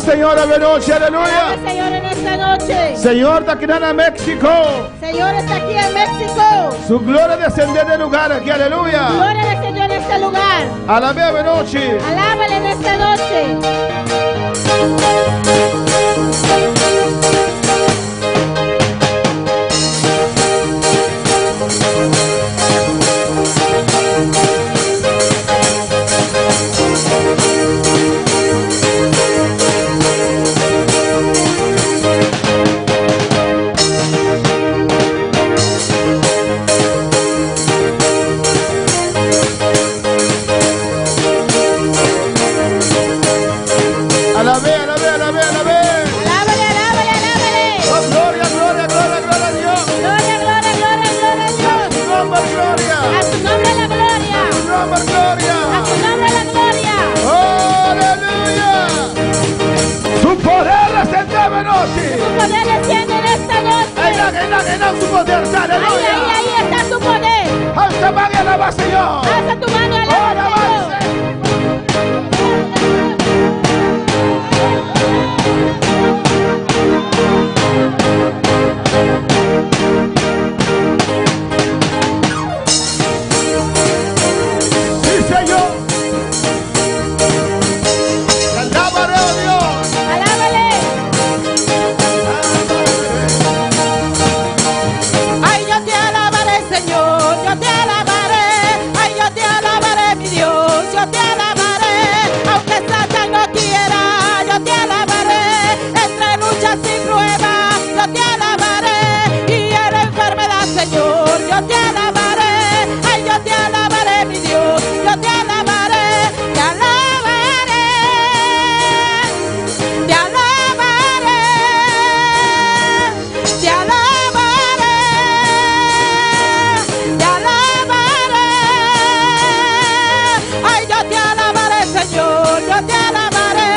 Señor esta noche, Alaba aleluya. al Señor en esta noche. Señor, está aquí en México. Señor está aquí en México. Su gloria descender del lugar aquí, aleluya. Gloria al Señor en este lugar. Alabe esta noche. Alábale en esta noche. Alabe, alabe, alabe, alabe. Alábale, alábale, alábale. Oh, gloria, gloria, gloria, gloria a Dios. Gloria, gloria, gloria, gloria a Dios. Su nombre, gloria. A su nombre la gloria. Su nombre, gloria. A su nombre la gloria. Oh, aleluya. Su poder descender esta noche. Su poder desciende en esta noche. Su poder, aleluya. Ahí está su poder. Alza mano y alaba, Señor. Alza tu mano y alaba al Señor. Sí, Señor. Alábale, oh Dios. Alábale. Ay, yo te alabaré, Señor, yo te alabaré. Ay, yo te alabaré, mi Dios, yo te alabaré. Aunque Satan no quiera, yo te alabaré. Entre luchas y pruebas, yo te alabaré. Y en la enfermedad, Señor, yo te alabaré. Ay, yo te alabaré, mi Dios, yo te alabaré. Te alabaré. Te alabaré. Te alabaré. Te alabaré. Ay, yo te alabaré, Señor, yo te alabaré.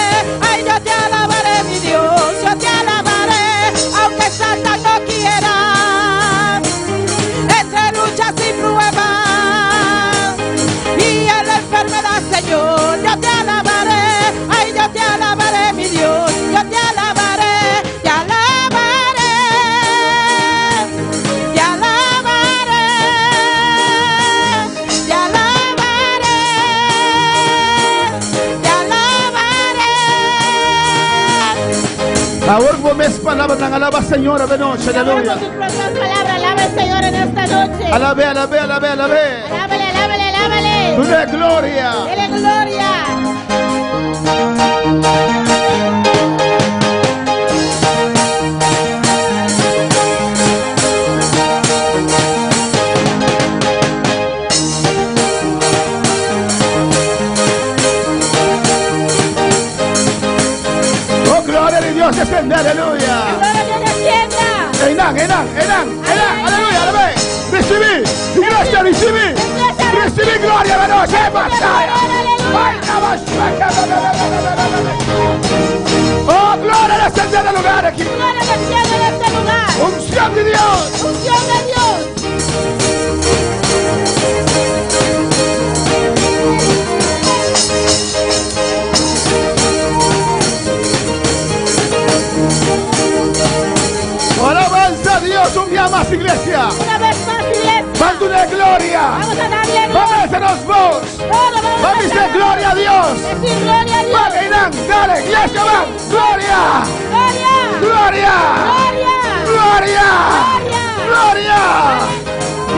Ay, yo te alabaré, mi Dios, yo te alabaré. Aunque Satan no quiera, entre luchas y pruebas y en la enfermedad, Señor, yo te alabaré. Ay, yo te alabaré, mi Dios, yo te alabaré. Te alabaré. Te alabaré. Te alabaré. Te alabaré. Ahora como mes palabras ng alaba, Señor, esta noche, Ahora aleluya. con tus propias palabras, alaba al Señor en esta noche. Alabe, alabe, alabe, alabe. Alábale, alábale, alábale. Tu de gloria. Dele gloria. Oh, gloria de Dios, descende, aleluya. Gloria a Dios descienda. Enan, aleluya, alabe. Recibí, iglesia, recibí. Recibí gloria esta noche, Masaya. Oh, gloria, descende del lugar aquí. Gloria descienda en este lugar. Unción de Dios. Unción de Dios. Alabanza a Dios, un día más, iglesia. Una vez más, iglesia. Mando de gloria. Vamos a darle Vamos gloria. a hacernos voz. Todo vamos Vamos a a decir dar. gloria a Dios. Decir gloria a Dios. Vamos, Irán, dale, iglesia, va. Gloria. Gloria. Gloria. Gloria. Gloria.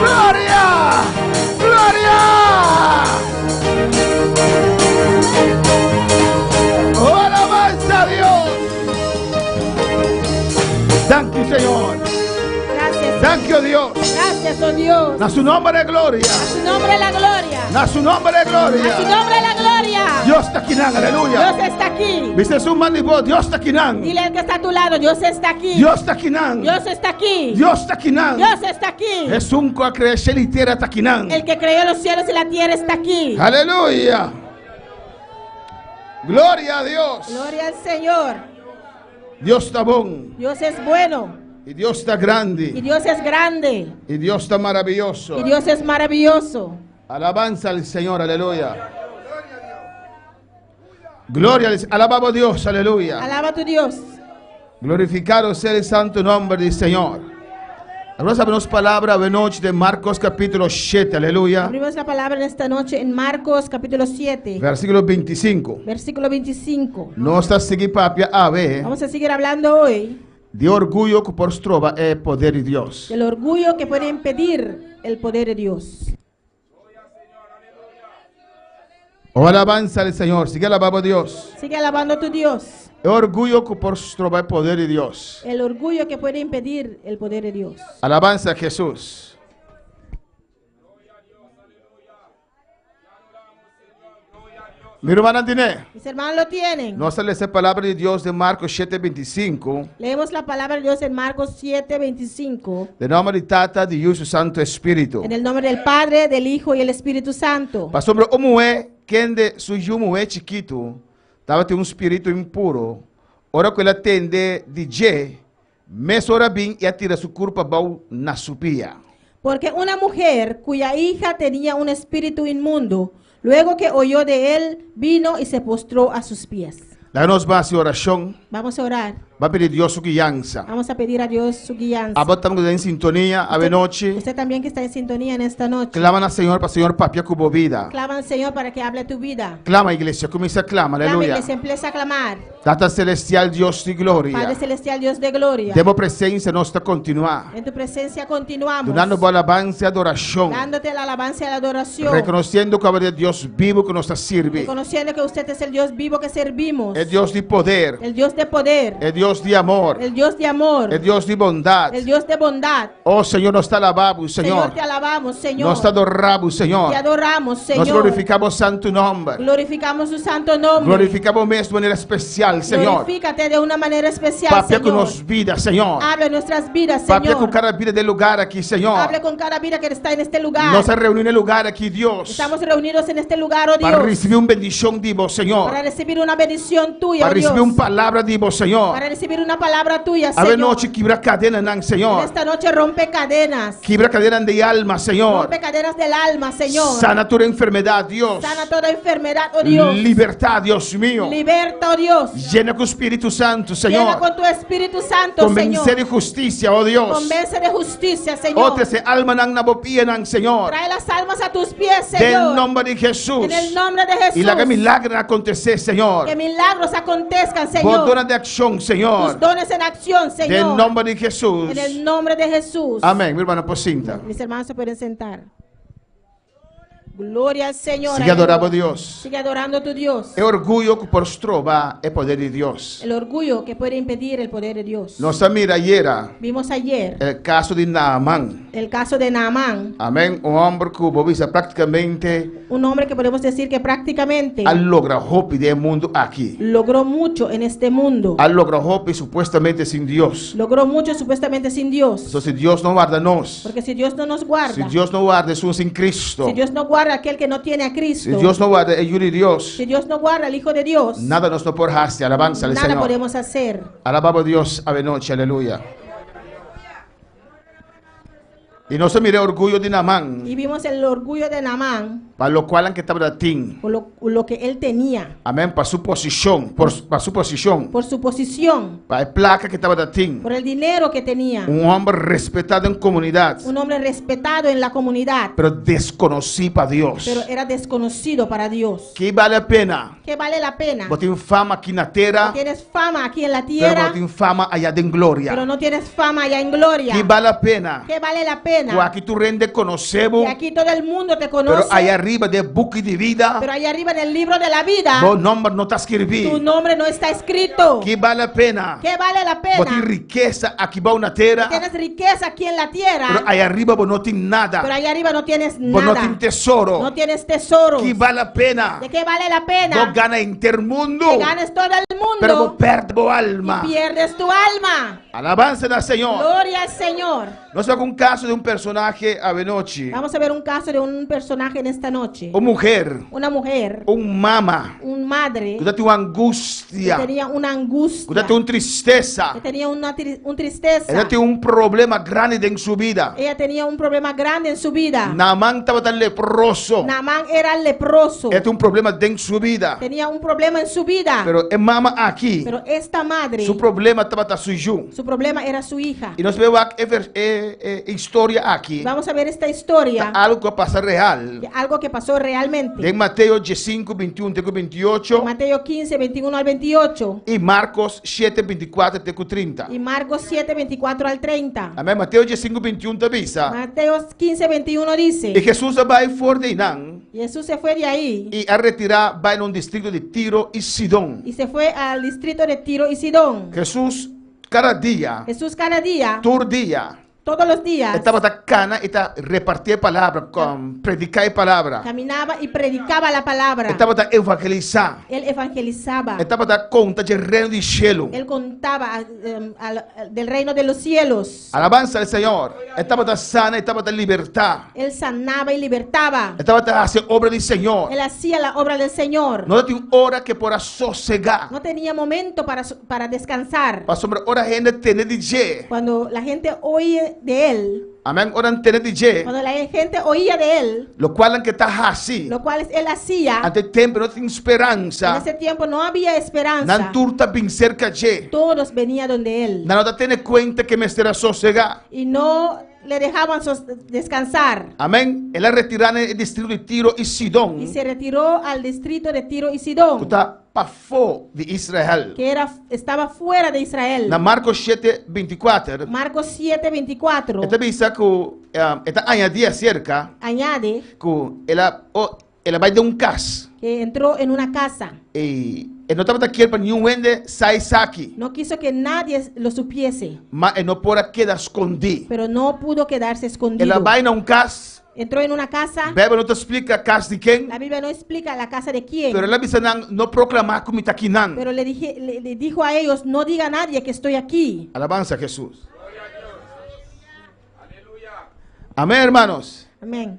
Gloria. Gloria. Gloria. Oh, alabanza a Dios. Thank you, Señor. Gracias. Thank you, Dios. Gracias, oh Dios. A su nombre de gloria. A su nombre la gloria. A su nombre de A su gloria. nombre la gloria. Dios está aquí, aleluya. Dios está aquí. Viste su mano, Dios está aquí. Dile al que está a tu lado, Dios está aquí. Dios está aquí. Dios está aquí. Dios está aquí. Dios está aquí. Es un co crecer y tierra está aquí. El que creó los cielos y la tierra está aquí. Aleluya. Gloria a Dios. Gloria al Señor. Dios está bon. Dios es bueno. Y Dios está Y grande. Dios es grande. Y Dios está maravilloso. Y Dios es maravilloso. Alabanza al Señor. Aleluya. Gloria, alabamos a Dios, aleluya. Alaba a tu Dios. Glorificado sea el santo nombre del Señor. Ahora sabemos palabra de noche de Marcos capítulo 7, aleluya. Abrimos la palabra en esta noche en Marcos capítulo 7, Versículo 25. versículo 25. Nós está seguindo papia a ver Vamos a seguir hablando hoy de orgulho que por trova é poder de Deus. del orgullo que puede impedir el poder de Dios. O alabanza al Señor, sigue alabando a Deus. Sigue alabando a tu Dios. É orgulho que por trova é poder de Deus. El orgullo que puede impedir el poder de Dios. Alabanza a Jesús. Mi hermana Diné, Mis hermanos lo tienen. nós lemos a palavra de Deus de Marcos 7:25, Leemos la palabra de Dios en Marcos 7, 25. de nome de Tata, de Deus, o Santo Espírito. En el nombre del Padre, del Hijo y el Espíritu Santo. Pastor, como é quem surgiu um é chiquito, estava tendo espírito impuro, ora que ele atende DJ, mes ora bem e atira sua culpa bau na supia. Porque una mujer cuya hija tenía un espíritu inmundo, luego que oyó de él, vino y se postró a sus pies. Lá nós vamos a oração, Vamos a orar. vai pedir Deus sua guiança. Vamos a pedir a Dios su guianza. Agora estamos em sintonia, a noite, Usted también que está en sintonía en esta noche. clama ao Senhor para o Senhor papia cubo vida. Clama al Señor para que hable tu vida. Clama, igreja, começa a clamar, Clama, aleluia. iglesia, empieza a clamar. Tata celestial, Deus de Padre glória. celestial, Dios de gloria. Demos presença, nós está continuar. En tu presencia continuamos. Dando boa alabança e adoração. Dándote la alabanza y la adoración. Reconhecendo que é Deus vivo que nos sirve. Reconociendo que usted es el Dios vivo que servimos. É Deus de poder. El Dios de poder. É Deus de amor. El Dios de amor. É Deus de bondade. El Dios de bondad. Oh Senhor, nós te alabamos, Señor, Senhor. te alabamos, Señor. Nós te adoramos, Senhor. Te adoramos, Nós Señor. glorificamos o santo nome. Glorificamos su santo nombre. Glorificamos mesmo de maneira especial, Senhor. Glorifícate de una manera especial, Papia com Señor. nos vida, Senhor. Habla en nuestras vidas, Papia com Señor. cada vida de lugar aqui, Senhor. Hable con cada vida que está en este lugar. Nós reunimos em lugar aqui, Deus. Estamos reunidos en este lugar, oh Para Dios. receber uma bendição de vos, Senhor. Para recibir una bendición tuya, Para oh Dios. receber uma palavra de vos, Senhor. Para recibir una palabra tuya, A Señor. noite quebra cadena, não, En Senhor. esta noche rompe cadenas. Quebra cadena de alma, Senhor. Rompe cadenas del alma, Señor. Sana toda enfermidade, Deus. Sana toda enfermedad, oh Dios. Libertad, Deus mío. Liberta, oh Dios. Llena con Espíritu Santo, Llena Señor. con tu Espíritu Santo, Convencer Señor. de justicia, oh Dios. Convence de justicia, Señor. Otra se alma nang nabopia nang Señor. Trae las almas a tus pies, Del Señor. nombre de Jesús. En el nombre de Jesús. Y la que milagro acontecer, Señor. Que milagros acontezcan, Por Señor. dona de acción, Tus Señor. dones en acción, Del Señor. nombre de Jesús. En el nombre de Jesús. Amén. Mi hermano, por cinta. Mis hermanos se pueden sentar. Gloria al Señor. Sigue adorando a Aleluya. Dios. Sigue adorando a tu Dios. É orgulho que por trova é poder de Deus. El orgullo que puede impedir el poder de Dios. Nossa mira ayer Vimos ayer o caso de Naamán. el caso de Naamán, Amém. Um homem que movisa praticamente un hombre que podemos decir que prácticamente a logra hope do mundo aqui. logró mucho en este mundo. A logra hope supuestamente sem Deus. Logró mucho supuestamente sin Dios. Então, se Deus não guarda nós, Porque si Dios no nos se guarda, Deus não guarda Jesus em Cristo, si Dios no guarda a aquel que no tiene a se Cristo, Deus não guarda o Filho de Deus, si Dios no guarda al Hijo de Dios, nada nos não porraste. Alabança ao nada Senhor. podemos hacer. Alabamos a Deus a noite, aleluia. E nós mira orgulho de Naamán, Y vimos el orgullo de Naamán, para lo qual que estava datim. por lo que él tenía, Amém. Para sua posição, para sua posição, por su posición, para a placa que estava datim. por el dinero que tenía. Homem respeitado em comunidade, Un hombre respetado en la comunidad, pero desconocido para Deus. pero era desconocido para Dios. Que vale a pena. ¿Qué vale la pena? Vos tienes fama aqui na terra, Tienes fama aquí en la pero tierra, vos tienes fama allá em pero glória. no tienes fama allá en gloria. Que vale a pena. ¿Qué vale la O pena? aqui tu rende conhecemos, Y aquí todo el mundo te pero conoce, aí arriba de book de vida, pero allá arriba en el libro de la vida, o nome não está tu escrito. nombre no está escrito. Que vale a pena. ¿Qué vale la Vos tienes pena? riqueza aqui na terra, Tienes riqueza aquí en la pero tierra, aí arriba vos não tem pero nada. allá arriba no tienes Vos não tem nada. tesouro. No tienes tesoro. Que vale a pena. ¿De qué vale la Vos pena? gana intermundo, Que ganes todo el pero vos mundo perde a y alma. pierdes tu alma. Alabanza al Senhor. Gloria al Señor. Nós vemos um caso de um personagem a noite. Vamos a ver un caso de un personaje en esta noche. Uma mulher, Una mujer, mama, un madre, que tem uma que angústia, tenía una angustia, que tem uma tristeza, que tenía una tristeza. ela tem um problema grande em sua vida. Ella tenía un problema grande en su vida. Naamán estava tão leproso. Naamán era leproso. Ela tem um problema em sua vida. Tenía un problema en su vida. Pero é mama aqui. Pero esta madre, Seu problema estava tá sujo. su problema era su hija. E nós vemos a história aqui. Vamos a ver esta historia, Algo que passa real. de algo que pasó realmente. Em Mateus 5, 21 até 28 Mateo 15, 21 al 28 e Marcos 7, 24 até 30. y Marcos 7, 24 al 30. Amém? Mateus 5, 21 te avisa. Mateo 15, 21 dice, E Jesus vai fora de Inã Jesús se fue de ahí e a retirar vai num distrito de Tiro e Sidom. y se fue al distrito de Tiro y Sidón. Jesus, cada dia, Jesús cada día, todo dia, todos los días, estava da cana e tá repartir palavra, predicar a palavra. caminaba y predicaba la palabra. Estava da evangelizar. Él evangelizaba. Estava da conta de reino de cielo. Él contaba del reino de los cielos. Alabanza al Senhor. Estava da sana, estava da libertar. Él sanaba y libertaba. Estava da hacer obra do Senhor. Él hacía la obra del Señor. Não tem hora que para sossegar. No tenía momento para descansar. Para sobre hora ainda tem de dia. Cuando la gente oye de él, Amém. Hora tem de dia. cuando la gente oía de él, Lo qual que está assim. lo cual él hacía, Ante tempo não tem en esperança. ese tiempo no había esperanza. Não turta bem cerca de. Todos venían donde él Não tem conta que me estará sossegar. y no le dejaban descansar. Amém. Ela retirada no distrito de Tiro e Sidom. Y se retiró al distrito de Tiro y Sidón, Que está para fora de Israel. que estaba fuera de Israel. Na Marcos 7, 24. Marcos 7, 24 Esta visa que esta añadía cerca añade que ela vai de um caso que entró en una casa. e não estava aqui para nenhum vende sai aqui, No quiso que nadie lo supiese, mas não pode quedar escondido. pero no pudo quedarse escondido. Ela vai num caso, Entró en una casa. a Bíblia não te explica a casa de quem, La Biblia no explica la casa de quién, pero ela visa não proclamar como está aqui não. pero le dijo a ellos, no diga a nadie que estoy aquí. Alabanza a Jesus. Amém, hermanos. Amén.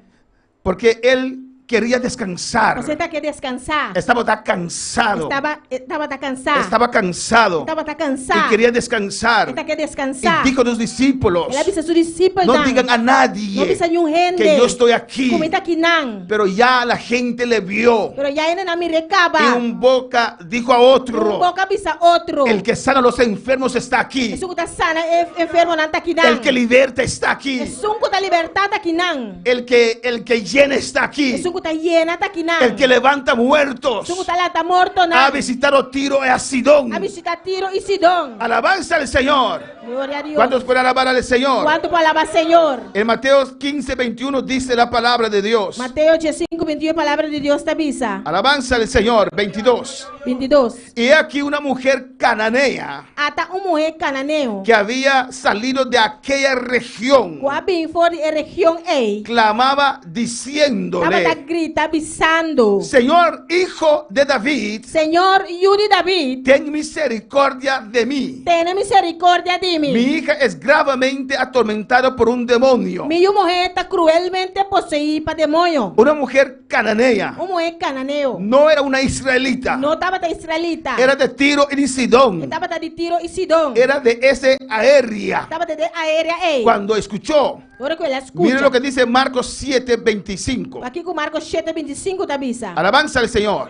Porque ele queria descansar. Você está que descansar. Estava cansado. Estaba cansado. Estava cansado. Estaba E cansado. queria descansar. Está que E descansar. dijo a los discípulos: Ele avisa a sus discípulos. no digan a No nadie avisa a nenhum gente. que yo estoy aquí. Como está aqui não. Pero ya la gente le vio. Pero ya en a mi recaba. Y un boca dijo a otro: Un boca avisa otro. el que sana a los enfermos está aquí. Es un que está sana, enfermo, no está aquí El que liberta está aquí. Es un que está libertad aquí não. El que llena está aquí. Es un que está llena está aquí não. El que levanta muertos. Es un que está lata morto não. Ha visitado Tiro y a Sidón. A visitar Tiro y Sidón. Alabanza al Señor. Gloria a Dios. ¿Cuántos pueden alabar al Señor? ¿Cuánto para alabar Señor? En Mateo 15, 21 dice la palabra de Dios. Mateo 5, 21, palabra de Dios te avisa. Alabanza al Señor. 22. 22. Y aquí una mujer cananea Hasta un mujer cananeo. que había salido de aquella región Guapin for región A. clamaba Estaba diciéndole: grita avisando. Señor, hijo de David, Señor Yuri David, ten misericordia de mí. ten misericordia de mí. Mi hija es gravemente atormentada por un demonio. Mi mujer está cruelmente poseída por demonio. Una mujer cananea. Un mujer cananeo. No era una israelita. No estaba de israelita. Era de Tiro y de Sidón. Estaba de Tiro y Sidón. Era de ese aérea. Estaba de aérea A. Cuando escuchó, Ahora que la escucha. mire lo que dice Marcos 7, 25. Aquí con Marcos 7, 25 te avisa. Alabanza al Señor.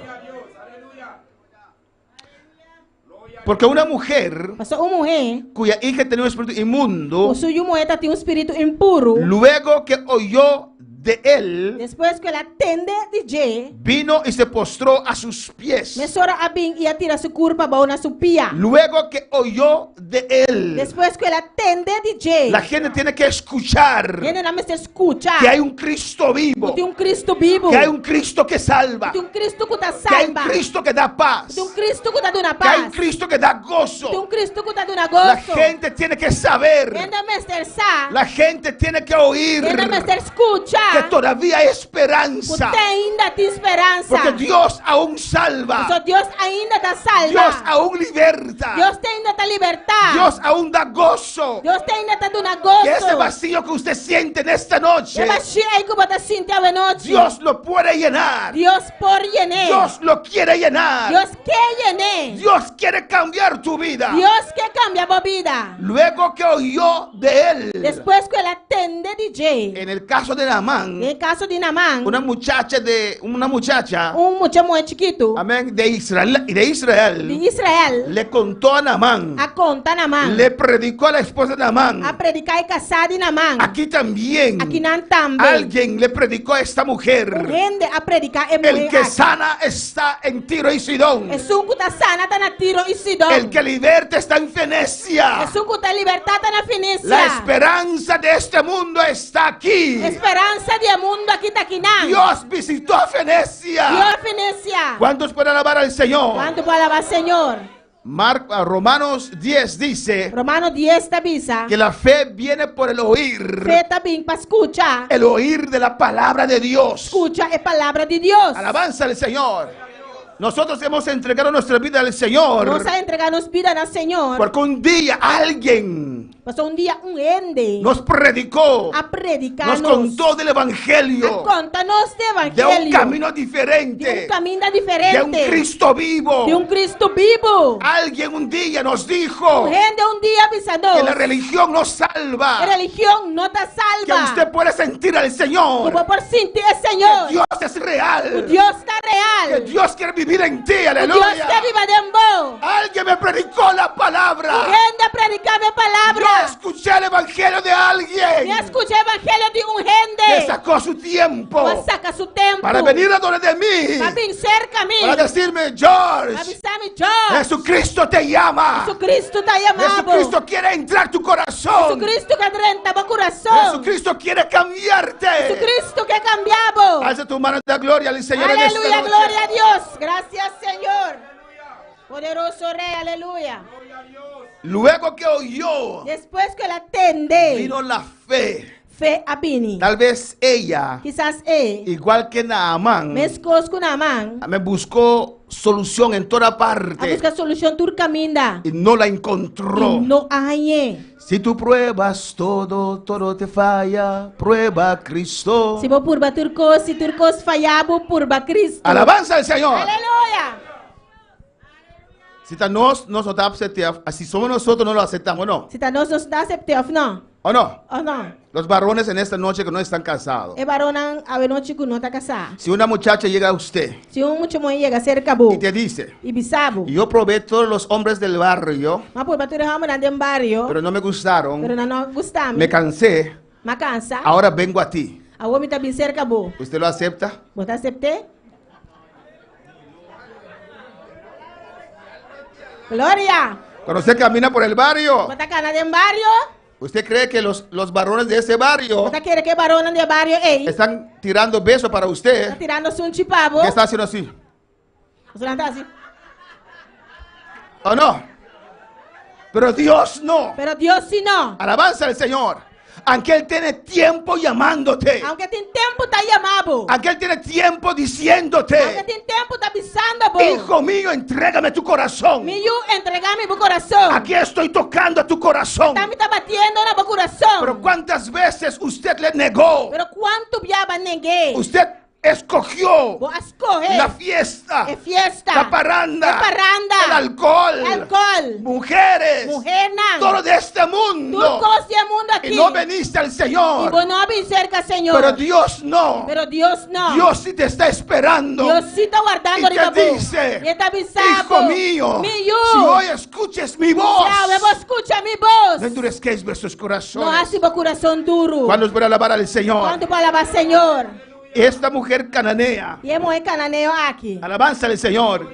Porque una mujer Pasó una mujer. cuya hija tenía un espíritu inmundo, O suyo mujer tiene un espíritu impuro. luego que oyó de él, Después que la tende DJ, vino y se postró a sus pies. mesora abin y atira su curva bauna su pía. Luego que oyó de él, Después que la tende DJ, la gente tiene que escuchar viene a se escucha que hay un Cristo vivo, de un Cristo vivo, que hay un Cristo que salva, de un Cristo que te que hay un salva, Cristo que da paz, de un Cristo que te da una que hay un paz, Cristo que da de un gozo. Cristo que te da una La gozo. gente tiene que saber, Viene a ser sa, la gente tiene que oír viene a ser escucha, que todavía hay esperanza. Você ainda tem esperança. Porque Dios aún salva. Porque Deus ainda te salva. Dios aún liberta. Deus ainda te liberta. Dios aún da gozo. Deus ainda te dá Que ese gozo. vacío que usted siente en esta noche, E baixi aí que você sente a noite. Dios lo puede llenar. Deus por llenar. Dios lo quiere llenar. Deus quer llenar. Dios quiere cambiar tu vida. Deus quer cambiar a vida. Luego que oyó de él, Depois que ele atende DJ. en el caso de Naamán, No caso de Naamán, una muchacha, muchacho chiquito amén, de Israel, de Israel le contó a Naamán, a conta Naamán, le predicó a la esposa de Naamán. a predicar e casar de Naamán. Aquí también Aqui não também. alguien le predicó a esta mujer: Gente a predicar é el mulher que aqui. sana está en Tiro y Sidón, É suco tá sana tá na Tiro e Sidom. el que liberta está en É Fenecia. suco tá libertada tá na Fenícia. La esperanza de este mundo está aquí. Esperança de mundo aqui tá aqui não. Dios visitó a Fenecia. Dios Fenícia. ¿Cuántos pueden alabar al Señor? Quanto para alabar Senhor? Romanos 10 dice Romano 10 avisa. que la fe viene por el oír, Fé também para escutar. el oír de la palabra de Dios. Escucha é palavra de Deus. Alabanza al Señor. Nosotros hemos entregado nuestra vida al Señor Nós a entregar-nos vida ao Senhor. porque un día alguien Passou dia ende nos predicó, a predicar nos contó del Evangelio, conta-nos de de un evangelho. camino De diferente, caminho de diferente. un Cristo vivo. De Cristo vivo. Alguien un día nos dijo Gente dia avisando. que la religión nos salva, A religião não te que salva. usted puede sentir al Señor, Tu por sentir o que Senhor. Dios es real, Deus está que real. Dios quiere vivir en ti, Deus aleluya. está viva de vos. Alguien me predicó la palabra. Gente predicar a Yo palavra. escuché el evangelio de Me alguien escuché o evangelho de que gente. sacó su tiempo Mas saca seu tempo. para venir a donde de mí, Para vir cerca a mim. para decirme: George, Avisar-me, Deus. Jesucristo te llama. Jesucristo está llamado. Jesucristo quiere entrar tu corazón. Jesucristo que entra no coração. Jesucristo quiere cambiarte. Jesucristo que cambiamos. Alza tu mano de gloria al Señor en esta Aleluya, noche. gloria a Dios. Gracias, Señor. Poderoso Rey, aleluya. Luego que oyó, Después que la atende, vino la fe. fe a Bini. Tal vez ella, Quizás igual que Naamán, mescos con Amán, me buscó solución en toda a parte buscar solución tu caminda. y no la encontró. Y no hay. Si tú pruebas todo, todo te falla, prueba a Cristo. Si vos purba turcos, si turcos fallamos, purba Cristo. Alabanza al Señor. Aleluya. Si nos aceptamos, así somos nosotros, no lo aceptamos, ¿no? Si nós nos dá aceptado, não? ¿O no? Ou não? Los varones en esta noche que no están casados. É varona a noite que não está casado. Si una muchacha llega a usted Se mucho mulher chega a ser cabo y te dice: e bisabo, yo probé todos los hombres del barrio, mas por bater ramo na dem barrio, pero no me gustaron, pero não gostamos. me cansé, Ma cansa. ahora vengo a ti. A homem tá bem ser cabo. ¿Usted lo acepta? Você acepte? Glória. Cuando usted camina por el barrio, Você cana dem barrio? ¿usted cree que los varones de ese barrio Você quer que varona de barrio ei? están tirando besos para Tá usted? tirando um chipavo. ¿Qué está haciendo así? Você não tá assim. ¿O no? Pero Dios no. Pero Deus se não. Alabanza al Señor. Aunque Él tiene tiempo llamándote. Aunque tem tempo tá chamado. Aunque Él tiene tiempo Aunque diciéndote: tem tempo tá avisando, bo. hijo mío, entrégame tu corazón. Miu entregar meu coração. Aquí estoy tocando a tu corazón. Tá me tá batendo no meu coração. Pero ¿cuántas veces usted le negó? Pero quanto biaba neguei? Usted escogió Vou escorrer. la fiesta, É fiesta. la parranda, É parranda. el alcohol, Alcohol. mujeres, Mulher não. todo de este Tu mundo. coisa mundo aqui. Y no veniste al E Señor. vou não vir cerca, Senhor. Pero Dios no. Pero Deus não. Dios sí te está esperando. Deus sí está guardando Y de te dice: E tá avisando. hijo mío, Miu. si hoy escuches mi voz, Eu vou escutar minha voz. no endurezcáis vuestros Não corazones. hace meu coração duro. Cuando os voy a alabar al Señor. Quanto para alabar, Senhor. Esta mujer cananea, E é mulher cananeu aqui. alabanza al Señor.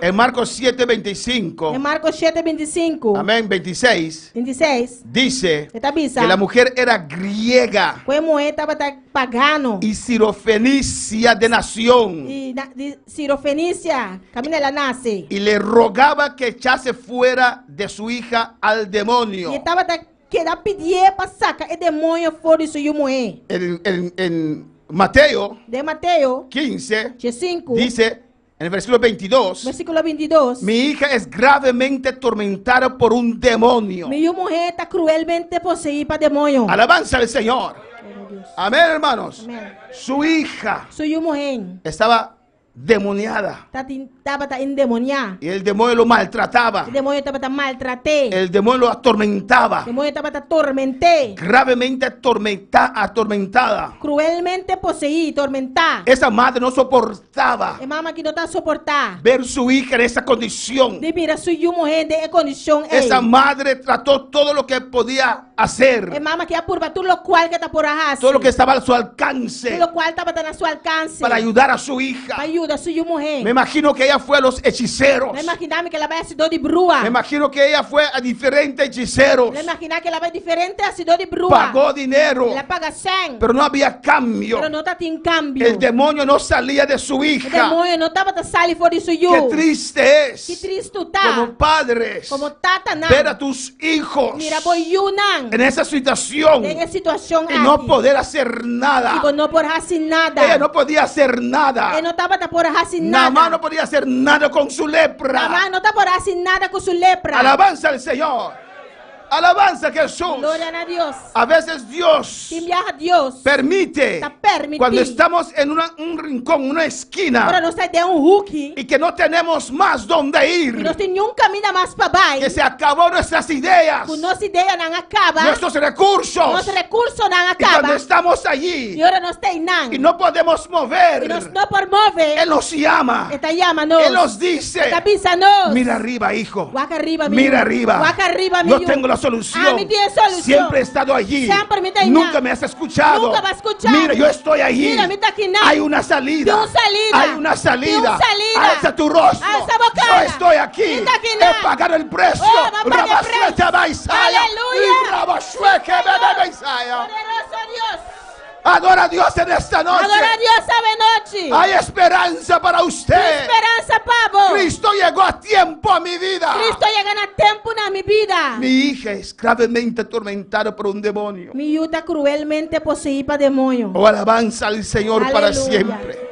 En Marcos 7:25, Em Marcos 7:25. amén, 26, 26. dice Você tá avisando? que la mujer era griega Foi mulher estava pagano. y sirofenicia de nación E de Sirofenícia, caminha ela nasce. y le rogaba que echase fuera de su hija al demonio. E estava querendo pedir para sacar o demônio fora de sua mulher. Mateo de Mateo 15 5, dice en el versículo 22, versículo 22. mi hija es gravemente atormentada por un demonio. Minha mulher está cruelmente poseída por demônio. Alabanza al Señor. Amén, hermanos. Amén. Su hija Sua mulher estaba demoniada estava endemoniada. y el demonio lo maltrataba. O demônio estava maltratando. El demonio lo atormentaba. O demônio estava atormentando. Gravemente atormentada. Cruelmente poseída, atormentada. Esa madre no soportaba É mama que não está suportar. ver su hija en esa condición. De mira sua mulher de condição Esa madre trató todo lo que podía hacer, É mama que apurva tudo o qual que está por arraso. todo lo que estaba a su alcance Tudo o qual estava na seu alcance. para ayudar a su hija. Para ajudar sua mulher. Me imagino que ella fue a los hechiceros. Não imaginar que ela vai a cidade de brua. Me imagino que ella fue a diferentes hechiceros. Não imaginar que ela vai diferente a cidade de brua. Pagó dinero, Ela paga 100. pero no había cambio. Pero não está em cambio. El demonio no salía de su O hija. demônio não estava a sair fora de Qué suyo. triste Que es triste como tá. padres Como tata não. ver a tus hijos Mira, boy yunan. en esa situación Tem a situação y no aqui. poder hacer nada. Tipo, não por fazer nada. Ella no podía hacer nada. Ele não estava por fazer Nada nada. no podía hacer nada con su lepra. Namã não está por fazer nada com sua lepra. Alabanza al Señor. Alabanza a Jesús. Glória a Deus. A veces Dios Se viaja Deus. permite Está permitido. cuando estamos en un rincón, una Para esquina nós sair de hook. y que no tenemos más donde E nós ir, tem nenhum caminho mais para baixo. que se acabó nuestras ideas, Com nossa ideia não acaba. nuestros recursos, Nosso recurso não y cuando acaba. estamos allí E agora nós tem não. y no podemos mover, E nós não por mover. Él nos llama, Está llamando. Él nos dice, Está pisando. mira arriba, hijo, Guaca arriba, mi mira hijo. arriba, Guaca arriba, mi yo hijo. tengo la Ah, solución, mi tiene solución. siempre he estado allí, Siempre me está nunca allá. me has escuchado, Nunca me has escuchado. mira, yo estoy allí, Mira, me está aquí nada. hay una salida, Hay una salida. hay una salida, Hay una salida. alza tu rostro, Alza bocada. yo estoy aquí, Mira aquí he nada. pagado el precio, Oh, va a pagar el Rabasuete precio. Baisaya, Aleluya. y Rabasuete Baisaya. Poderoso Dios. Adora a Dios en esta noche, Adora a Dios esta noite. hay esperanza para usted, Esperança, Pablo. Cristo llegó a tiempo a mi vida. Cristo chega a tempo na minha vida. Mi hija es gravemente atormentada por un demonio. Mi hijo está cruelmente poseído por demônio. Oh, alabanza al Señor para Aleluya. siempre.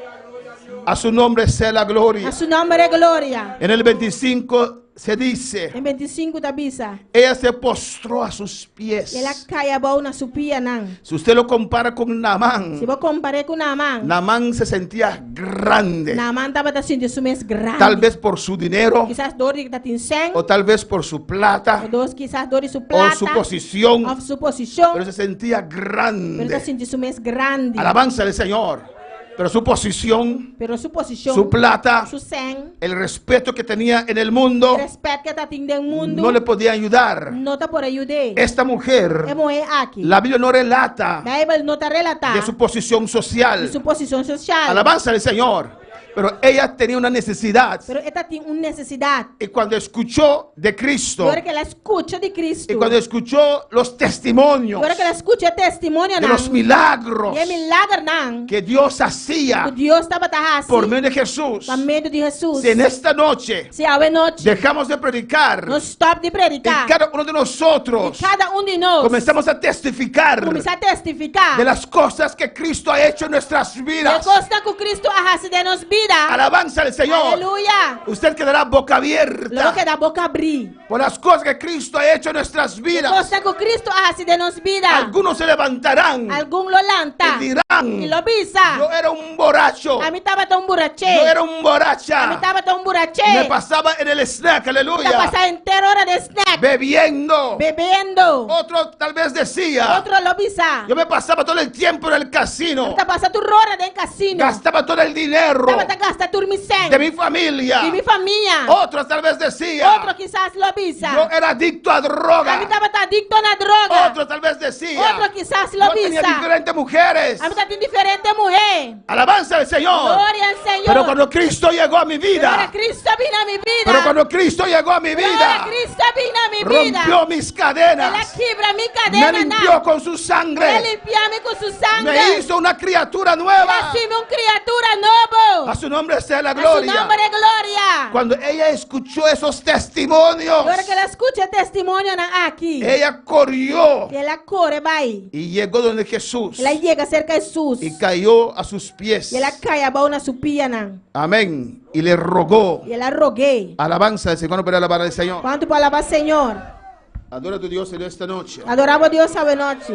A su nombre sea la gloria. A seu nome é glória. En el 25 se dice, Em 25 da bisa. ella se postró a sus pies. Ela cai a boa na sua pia, não. Si usted lo compara con Se Naamán, vou comparar com Naamã. Naamán se sentía grande. Naamã estava assim de sumes grande. Tal vez por su dinero, Quizás dor que está em 100. o tal vez por su plata, Ou dois, quizás dor de sua o plata. su posición, Ou sua posição. pero se sentía Pero está grande. assim de sumes grande. Alabanza al Señor. Pero su posición, Pero sua posição. su plata, Su 100. el respeto que tenía en el mundo, Respeito que está tendo no mundo. no le podía ayudar. Não está por ajudar. Esta É mujer, moer aqui. la Biblia no relata A Bíblia não está relatada. de su posición De social. sua posição social. Alabanza al Señor. Pero ella tenía una necesidad. Pero ela tem uma necessidade. Y cuando escuchó de Cristo, Agora que ela escuta de Cristo. y cuando escuchó los testimonios Agora que ela escuta o testemunho de los milagros E é milagre não. que Dios hacía Que Deus estava assim. por medio de Jesús, Por meio de Jesus. si en esta noche Se a noite. dejamos de predicar, Não stop de y predicar. cada uno de nosotros Cada de nós. comenzamos a testificar Começar a testificar. de las cosas que Cristo ha hecho en nuestras De vidas. coisa que Cristo arrasa de nos vida. Alabanza al Señor. Aleluia. Usted quedará boca Logo que abierta da boca abrir. por las cosas que Cristo ha hecho en nuestras De vidas. coisa que Cristo arrasa de nos vida. Algunos se levantarán Algum lo lanta. y dirán, E lo bisa. yo era un borracho, A mim estava tão burache. yo era un A mim borracha, estava tão burache. me pasaba en el snack, Está aleluya, passando inteira hora de snack. bebiendo. Bebendo. Otro tal vez decía, Outro lo bisa. yo me pasaba todo el tiempo en el casino, Está passando hora de casino. gastaba todo el dinero Estava gastando turmicem. de mi familia. De minha família. Otros tal vez decía, Outro quizás lo bisa. yo era adicto a A mim droga. estava adicto na droga. Otros tal vez decía, Outro quizás lo yo tenía bisa. diferentes mujeres. A mim está diferente mulher. Alabanza al Señor. Glória ao Senhor. Pero cuando Cristo llegó a mi Agora vida, Cristo vem na minha vida. pero cuando Cristo llegó a mi Agora vida, Cristo vem na minha vida. rompió mis Ela cadenas, quebra minha me cadeira. limpió con su Ela sangre, limpia-me com sua sangue. me hizo una criatura Ela nueva. se uma criatura novo. A su nombre sea la A seu gloria. nome é glória. Cuando ella escuchó esos testimonios, Agora que ela escute testemunho aqui. ella corrió Ela corre, vai. y llegó donde Jesús. Ela chega cerca de Jesus. Jesus. y cayó a sus pies. Y ela caia bom na supia nan. Amén. Y le rogó. E ela roguei. Alabanza al Señor. ¿Cuándo puede alabar al Señor? Quanto para alabar Senhor? Adora a tu Dios en esta noche. Adorava a Deus essa noite.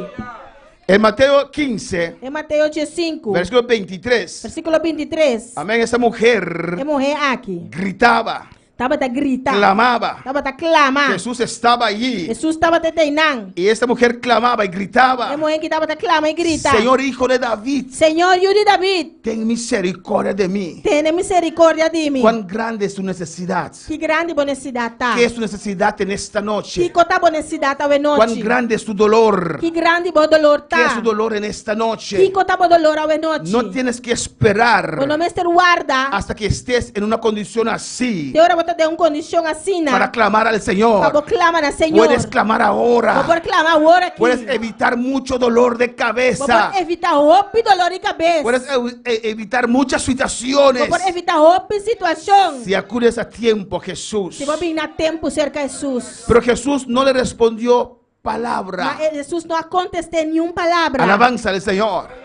En Mateo 15, Em Mateus 5, versículo 23. versículo 23. Amén. Esa mujer É morrer aqui. gritaba, Estava a gritar. clamaba. Estava a clamar. Jesús estaba allí. Jesus estava a treinar. Y esta mujer clamaba y gritaba: É morrer que estava a clamar e gritar. Señor, hijo de David, Senhor, Filho de David, ten misericordia de mí. tenha misericórdia de mim. Cuán grande es tu necesidad. Que grande bonecida tá. ¿Qué es tu necesidad en esta Que noche? cota bonecida tá Cuán noite. grande es tu dolor. Que grande bo dolor ¿Qué es tá. tu dolor en esta Que noche? cota bo dolor a noite. No tienes que esperar O nome é guarda. hasta que estés en una condición así De hora bota de condição assim para na. clamar al Para Señor. clama na Senhor. Puedes clamar ahora. Vou clamar agora aqui. Puedes evitar mucho dolor de Vou cabeza. evitar roupa e dolor de cabeça. Puedes evitar muchas situaciones. Vou evitar roupa e situação. Si acudes a tiempo, Jesús. Se vou vir na tempo cerca de Jesus. Pero Jesús no le respondió palabra. Mas Jesus não contestou nenhuma palavra. Alabanza al Señor.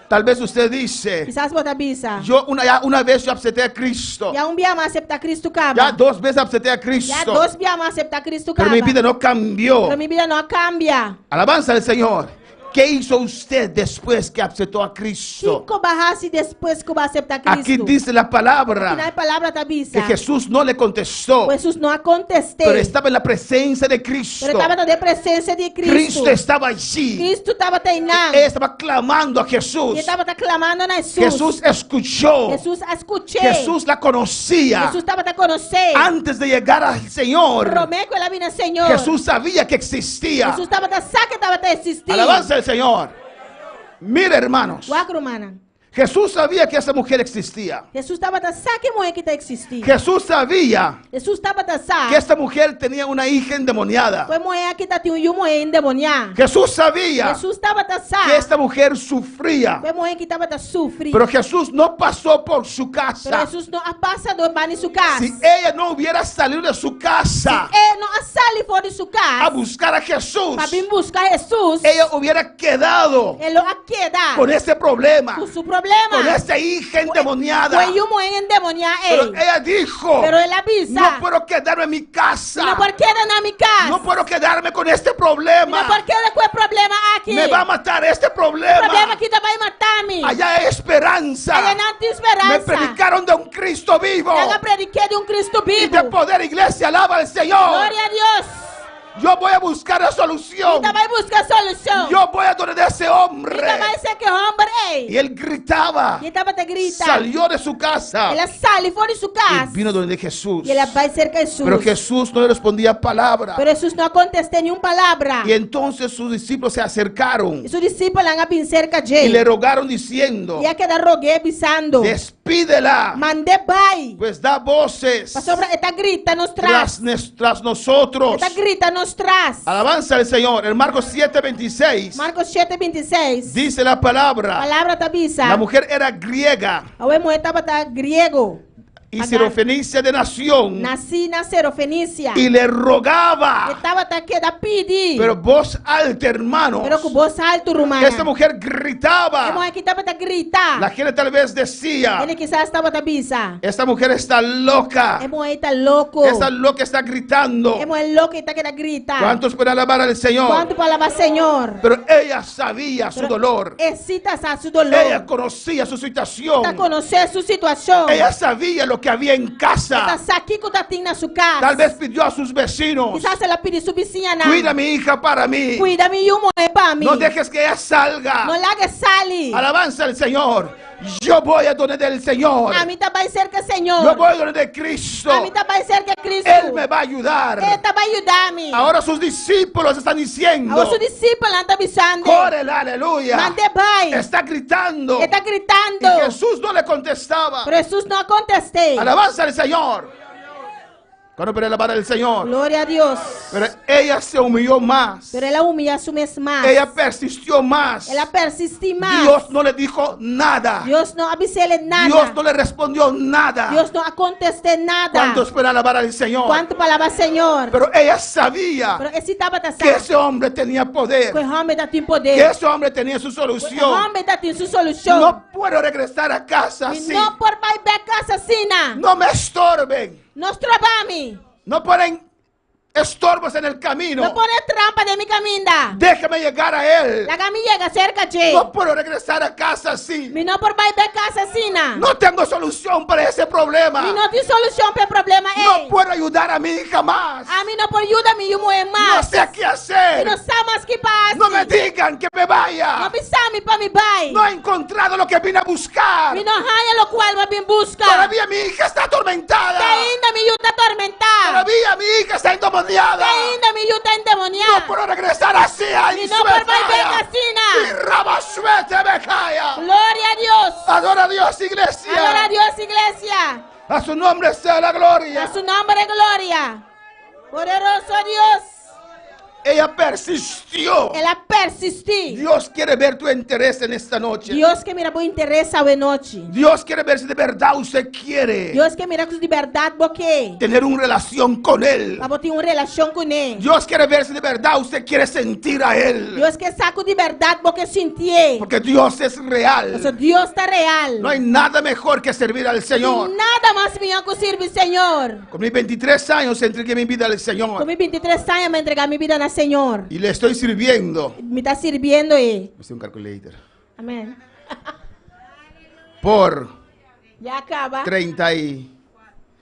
Tal vez usted dice: Quizás bota bisa. ya una vez yo acepté a Cristo. Já dia mais aceitar Cristo caba. Ya 2 veces acepté a Já Cristo. 2 dias mais aceitar Cristo Pero caba. mi vida no cambió. Pero minha vida não cambia. Alabanza al Señor. ¿Qué hizo usted después que aceptó a Cristo? Chico barrasse depois que vai aceitar Cristo. Aquí dice la Na palabra palavra da bisa. que Jesús no le contestó, Jesus não contestei. pero estaba en la presencia de Cristo. Pero estava na presença de Cristo. Cristo estaba allí. Cristo estava treinando. Él estaba clamando a Jesús. E estava clamando na Jesus. Jesús escuchó. Jesus escutou. Jesús la conocía. Jesus estava a conhecer. Antes de llegar al Señor, Romeu que ela vinha Senhor. Jesús sabía que existía. Jesus estava a saber que estava a existir. Alabanza al Señor. Mire, hermanos, Guacro, mana. Jesús sabía que esa mujer existía. Jesus estava a saber que mulher que está existindo. Jesús sabía Jesus estava a que saber. esta mujer tenía una hija endemoniada. Foi mulher que está tendo mulher endemoniada. Jesús sabía Jesus estava a que saber. esta mujer sufría. Foi mulher que estava a sofrer. Pero Jesús no pasó por su Pero casa. Jesus não passa do bar em sua casa. Si ella no hubiera salido de su casa Ele não sai fora de sua a casa. buscar a Jesús, Para vir buscar Jesus. ella hubiera quedado Ele a queda con ese problema, com seu problema. con esa hija endemoniada. Foi uma mulher endemoniada. Pero ella dijo: Pero ele avisa. no puedo quedarme en mi casa. Não pode quedar na minha casa. No puedo quedarme con este Não problema. pode quedar com o problema aqui. Me va a matar este O problema problema. aqui vai matar-me. Allá hay esperanza. Ele não tem Me esperança. predicaron de un Cristo vivo. Eu prediquei de Cristo Y vivo. de poder, iglesia, alaba al Señor. Glória a Deus. Yo voy a buscar la solución. Então vai buscar solução. Yo voy a donde ese hombre. Então vai ser que homem Y él gritaba. E estava a gritar. Salió de su casa. Ela sai fora de sua Y casa. vino donde Jesús. E ela vai ser que Jesus. Pero Jesús no le respondía palabra. Pero Jesus não contestou nenhuma palavra. Y entonces sus discípulos se acercaron E seus discípulos lá vir cerca de y le ele. rogaron diciendo: E a queda roguei avisando. despídela, Mande pai. pues da voces Pastor, está grita nos traz. tras nosotros. Está grita nos traz. Alabanza al Señor. En Marcos 7:26 Marcos 7:26. dice la palabra: Palavra da bisa. la mujer era griega A mulher estava griego. y sirofenicia de nación Nasci na Serofenícia. y le rogaba. Estava que da pedir. Pero voz alta, hermanos. Pero com voz alta rumana. Esta mujer A gritaba. mulher que estava a gritar. La gente tal vez decía: Ele quizás estava a bisa. esta mujer está loca. A mulher está louco. Esta loca está gritando. A mulher louca está que grita. ¿Cuántos pueden alabar al Señor? Quanto palavra Senhor. Pero ella sabía su dolor. Excita su dolor. Ella conocía su situación. Está conhecer sua situação. Ella sabía lo que había en casa. Está aqui com tatinho na sua casa. Tal vez pidió a sus vecinos: Quizás ela pediu sua vizinha. cuida a mi hija para mí. Cuida-me e uma mulher para mim. No dejes que ella salga. Não larga sali. Alabanza al Señor. Yo voy a donde del Señor. A mim também cerca Senhor. Yo voy donde de Cristo. A mim também cerca Cristo. Él me va a ayudar. Ele também ajudar-me. Ahora sus discípulos están diciendo: Os discípulos lá estão avisando. corre, aleluya. Mande pai. Está gritando. Ele está Y gritando. Jesús no le contestaba. Pero Jesus não contestei. Alabanza al Señor. Cuando puede alabar al Señor. Gloria a Dios. Pero ella se humilló más. Pero ela humilla su mes más. Ella persistió más. Ela persiste más. Dios no le dijo nada. Dios no avisele nada. Dios no le respondió nada. Dios no conteste nada. ¿Cuántos pueden alabar al Señor? Quanto palavra Senhor. Pero ella sabía Pero esse tava tá que ese hombre tenía poder. Que o homem tá tem Que poder. ese hombre tenía su O solución. homem tá tem sua solução. No puedo regresar a casa E así. não por vai beca assassina. No me estorben. Nós trabalhamos. No ponen estorbos en el camino. Não pone trampa de mi caminda. Déjame llegar a Él. La caminha llega cerca de. No puedo regresar a casa así. Mi não por vai beca assassina. No tengo solución para ese problema. Mi não tem solução para o problema. No puedo ayudar a mi hija más. A mim não por ajuda mi eu moer No mais. sé qué E hacer. não sabe mais que passa. No me digan que me Não vaya. pensame para mi pai. No he encontrado lo que vine a buscar. Mi não raia lo qual me bem busca. Todavía mi hija está atormentada. Que ainda mi eu tá atormentada. Todavía mi hija está endemoniada. Que ainda mi eu tá endemoniada. No puedo regresar así a Mi não por vai beca Y assassina. Rabasuete me calla. Glória a Deus. Adora a Dios, iglesia. Adora a Deus, igreja. A su nombre sea la A gloria. su nombre glória. Poderoso Deus. Ella persistió. Ela persiste. Dios quiere ver tu interés en esta noche. Deus que mira por interesse a noite. Dios quiere ver si de verdad usted quiere Deus que mira com liberdade porque tener una relación con Él. para ter uma relação com ele. Dios quiere ver si de verdad usted quiere sentir a Él. Deus que saco de verdade porque sentir. Porque Dios es real. Então Deus está real. No hay nada mejor que servir al E Señor. nada mais melhor que servir Senhor. Con mis 23 años entregué mi vida al Com Señor. 23 anos me entregar minha vida na Senhor. Y le estoy sirviendo. Me está sirviendo e. Es un calculator. Amém. Por Já acaba.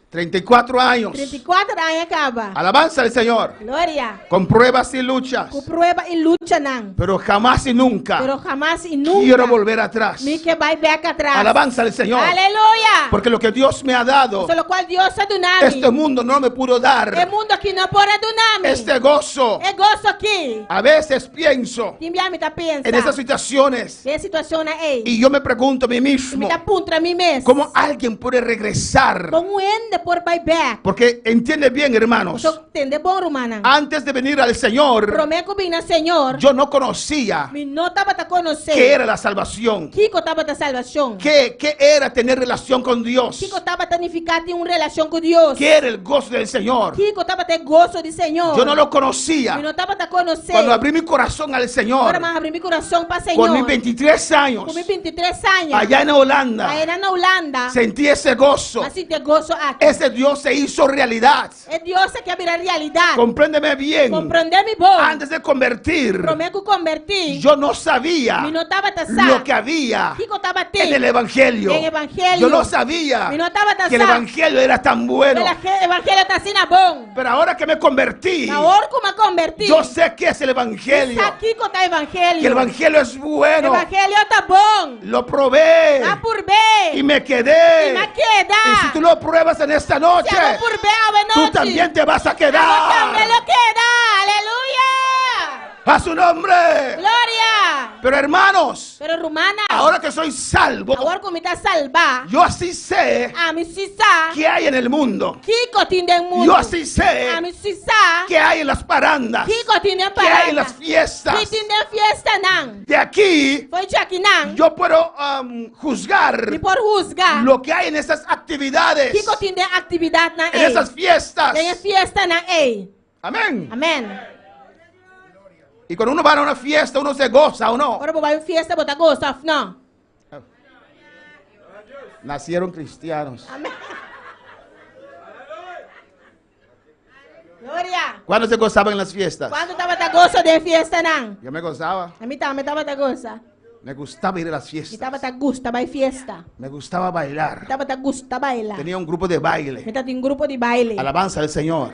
34 años. 34 anos acaba. Alabanza al Señor. Glória. Con pruebas y luchas. Com prueba e luta não. Pero jamás y nunca Pero jamás e nunca. quiero volver atrás. Me que vai back atrás. Alabanza al Señor. Aleluia. Porque lo que Dios me ha dado, Pelo qual Deus ha donado. este mundo no me pudo É dar. mundo aqui não pode donar-me. Este gozo. É gosto aqui. A veces pienso Que me tá pensa. en esas situaciones Que situação é? y yo me pregunto a mí E mismo, me tá contra mim mesmo. ¿cómo alguien puede regresar? Como ende por vai back. Porque entiende bien, hermanos, Você entende bom, romana? antes de venir al Señor, Prometo bem na Senhor. yo no conocía Me não tava tá conhecer. qué era la salvación, Kiko tava tá salvação. qué era tener relación con Dios, Kiko tava tanificar ter uma relação com Deus. qué era el gozo del Señor. Kiko tava ter gosto de Senhor. Yo no lo Me conocía. não tava tá conhecer. Cuando abrí mi corazón al Señor, Agora mais abrir meu coração para Senhor. con mis 23 años, Com meus 23 anos. allá en Holanda, Aí na Holanda. sentí ese gozo. Mas ter gosto aqui. Ese Dios se hizo realidad. É Deus que abre a realidade. Compréndeme bien. Compreender-me bom. Antes de convertir, Prometo convertir. yo no sabía Me não tava tá lo que había Kiko tava en ter. el Evangelio. En Evangelio. Yo no sabía Me não tava tá que el Evangelio era tan bueno. O evangelho tá assim na bom. Pero ahora que me convertí, Na hora como convertir. yo sé que es el Evangelio. Aqui tá evangelho. Que el Evangelio es bueno. Evangelho tá bom. Lo probé Tá por bem. y me quedé. E me queda. Y si tú lo pruebas en esta noche, Se eu por bem a tú noite. también te vas a Também quedar. lo queda. Aleluia. A su nombre. Glória. Pero hermanos, Pero romana. ahora que soy salvo, Agora como tá salvar. yo así sé A mim se sa. qué hay en el mundo. Kiko tinde mundo. Yo así sé A mim se sa. qué hay en las parandas, Kiko tinde qué parada. hay en las fiestas. Que tinde fiesta não. De aquí Foi aqui não. yo puedo juzgar E por rusgar. lo que hay en esas actividades, Kiko tinde atividade na en esas fiestas. Tem fiesta na ei. Amén. Amém. Y cuando uno va a una fiesta, uno se goza o no. Agora vou vai fiesta botar gosto, não. Nacieron cristianos. Amém. Glória. ¿Cuándo se gozaban en las fiestas? Quando tava tá gosto de fiesta não. Yo me gozaba. A mim também tava tá gosto. Me gustaba ir a las E fiestas. tava tá gosto, vai fiesta. Me gustaba bailar. Tava tá gosto, tá baila. Tenía un grupo de baile. Me tá em grupo de baile. Alabanza al Señor.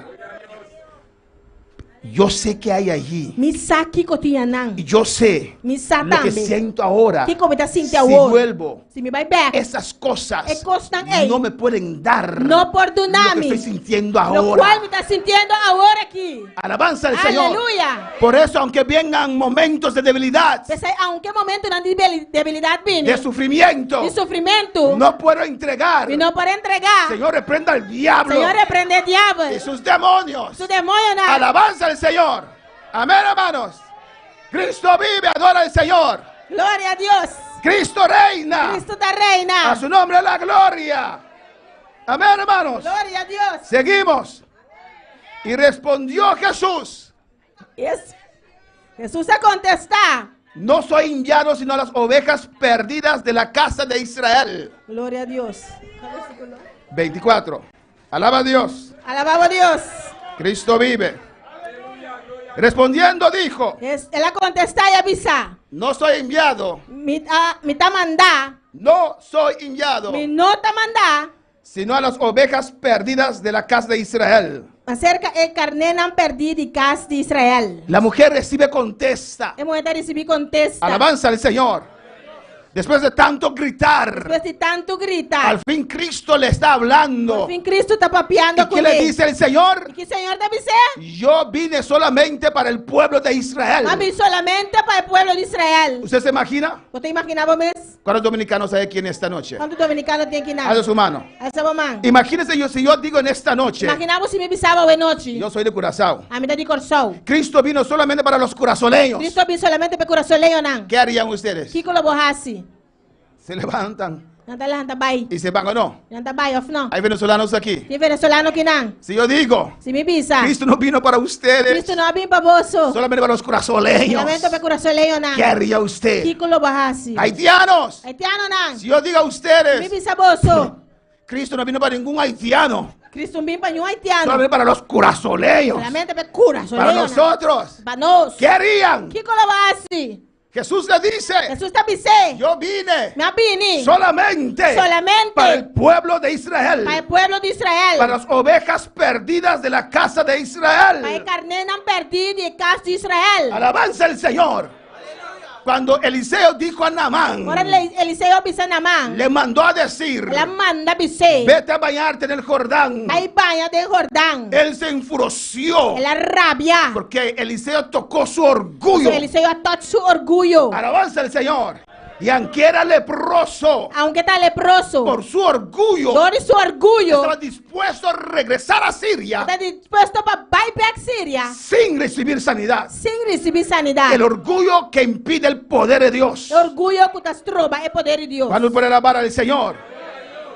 yo sé que hay allí. Misa kiko tiyanang. Y yo sé Misa lo que tambe. siento ahora. Kiko bita Si sinti awol. vuelvo, Si mi bay back. esas cosas Costan, ey. no me pueden dar No por lo que dunami. estoy sintiendo Lo cual ahora. me está sintiendo ahora aquí. Alabanza al Señor. Aleluya. Por eso, aunque vengan momentos de debilidad, Pues, aunque momento una debilidad viene. de sufrimiento, De sufrimiento. no puedo entregar. Y no para entregar. Señor, reprenda al diablo Señor, reprende el diablo. y sus demonios. Su demonio. na. Alabanza al Señor. Amén, hermanos. Cristo vive, adora al Señor. Gloria a Dios. Cristo reina. Cristo te reina. A su nombre la gloria. Amén, hermanos. Gloria a Dios. Seguimos. Y respondió Jesús: Yes. Jesús se contesta. no soy enviado sino a las ovejas perdidas de la casa de Israel. Gloria a Dios. 24. Alaba a Dios. Alabado a Dios. Cristo vive. Respondiendo dijo: Él la contesta y avisa. no soy enviado, Mi ta manda. no soy enviado, Mi no ta manda. sino a las ovejas perdidas de la casa de Israel. Acerca el carne han perdido y casa de Israel. La mujer recibe contesta. Hemos de recibir contesta. Alabanza al Señor. Después de tanto gritar, Después de tanto gritar. al fin Cristo le está hablando. Por fin Cristo está papeando ¿Y con qué le él. dice el Señor? ¿Y qué Señor te dice? Yo vine solamente para el pueblo de Israel. A mí solamente para el pueblo de Israel. ¿Usted se imagina? ¿Vos te imaginabas, mes? ¿Cuántos dominicanos hay aquí en esta noche? ¿Cuántos dominicanos tienen que ir? Alza su mano. Alza man. Imagínense si yo digo en esta noche, Imaginamos si me pisaba de noche. yo soy de Curazao. A mí te di corazón. Cristo vino solamente para los curazoleños. Cristo vino solamente para corazón leonan. ¿Qué harían ustedes? Kiko lo bojasi. Se levantan Nanta la hanta bay. y se van o no. Nanta bay of no. Hay venezolanos aquí. Si venezolano que nan. Si yo digo, Si me pisa. Cristo no vino para ustedes, Cristo no había baboso. solamente para los curazoleños. Solamente para corazón leonan. ¿Qué haría usted? Kiko lo bojasi. Haitianos. Haitiano nan. Si yo digo a Mi ustedes, pisa boso. Cristo no vino para ningún haitiano, Cristo vino para un haitiano. solamente para los curazoleños. Solamente para corazón Para leonan. nosotros. Para nos. ¿Qué harían? Kiko lo bojasi. Jesús le dice, Jesús te dice. yo vine Me abini. solamente para el pueblo de Israel, Para el pueblo de Israel. para las ovejas perdidas de la casa de Para el Israel. carne han perdido y casa de Israel. Alabanza al Señor. Cuando Eliseo dijo a Ahora Naamán, Eliseo pisa Namán. le mandó a decir, La manda bise. vete a bañarte en el Jordán. Hay baña de Jordán. Él se enfureció La rabia. porque Eliseo tocó su orgullo. Eliseo ha su orgullo. Alabanza al Señor. Y aunque era leproso, Aunque está leproso. por su orgullo, Por su orgullo. estaba dispuesto a regresar a Siria Está dispuesto para bypass Siria. sin recibir sanidad. Sin recibir sanidad. El orgullo que impide el poder de Dios. Orgullo que te troba el poder de Dios. Cuando puede alabar al Señor.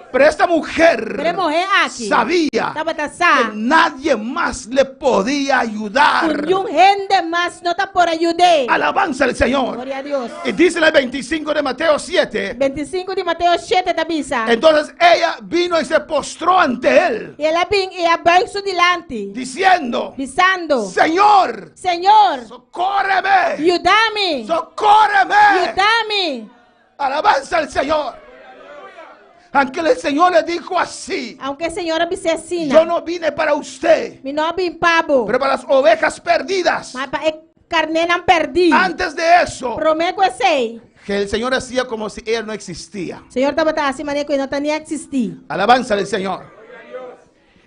Pero esta mujer Pero mujer aquí. sabía Estaba que tasada. nadie más le podía ayudar. Con un gente más no está por ayudar. Alabanza al Señor. Gloria a Dios. Y dice en el 25 de Mateo 7. 25 de Mateo 7 tabisa. Entonces ella vino y se postró ante él, Y ella vino y abrió su delante. diciendo, Pisando. Señor, Señor, socórreme, ayúdame. socórreme. Ayúdame. Alabanza al Señor. Aunque el Señor le dijo así, Aunque el Señor me asesina. yo no vine para usted, Mi no bin pabo. pero para las ovejas perdidas. Mas para el carne han perdido. Antes de eso, Prometo ese. que el Señor hacía como si él no existía. Señor estaba así manejo y no tenía existir. Alabanza al Señor.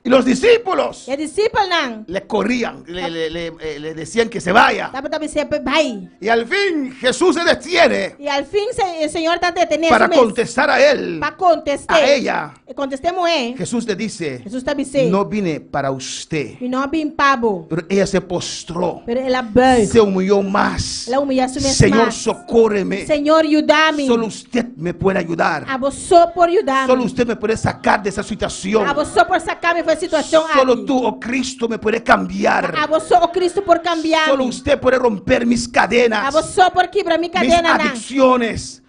Y los discípulos El discípulo nan. le corrían, le decían que se vaya. Estaba siempre bye. Y al fin Jesús se detiene Y al fin el Señor está detenido. para contestar a él, Para contestar. a ella. Contestemos Jesús le dice, Jesús está diciendo. no vine para usted. Mi no bin pabo. Pero ella se postró, Pero él abrió. se humilló más. La humillación es Señor, más. socórreme. Señor, ayúdame. Solo usted me puede ayudar. A vos por ayudarme. Solo usted me puede sacar de esa situación. A vos por sacarme de esa situación. Solo aquí. tú, oh Cristo, me puede cambiar. A vos, oh Cristo, por cambiarme. Solo usted puede romper mis A cadenas, vos por quebrar mi mis cadena. nan. adicciones.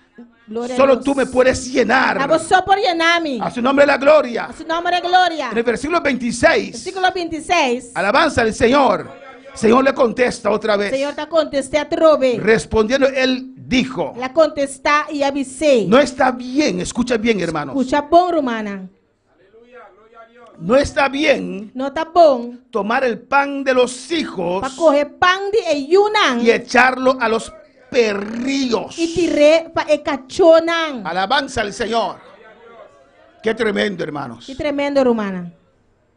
Gloria a Solo Dios. tú me puedes A llenar. vos por llenarme. A su nombre la gloria. A su nombre de gloria. En el versículo 26, Versículo 26. alabanza al Señor. Señor le contesta otra vez. Señor te contesté a trove. Respondiendo, él dijo, La contesta y avisé. no está bien, escucha bien, hermanos. Escucha bon, romana. No está bien no tá bom tomar el pan de los hijos para correr pão de eyunang y echarlo a los perrillos. e tirar para ecachonang. Alabanza al Señor. Qué tremendo, hermanos. Que tremendo, Romana.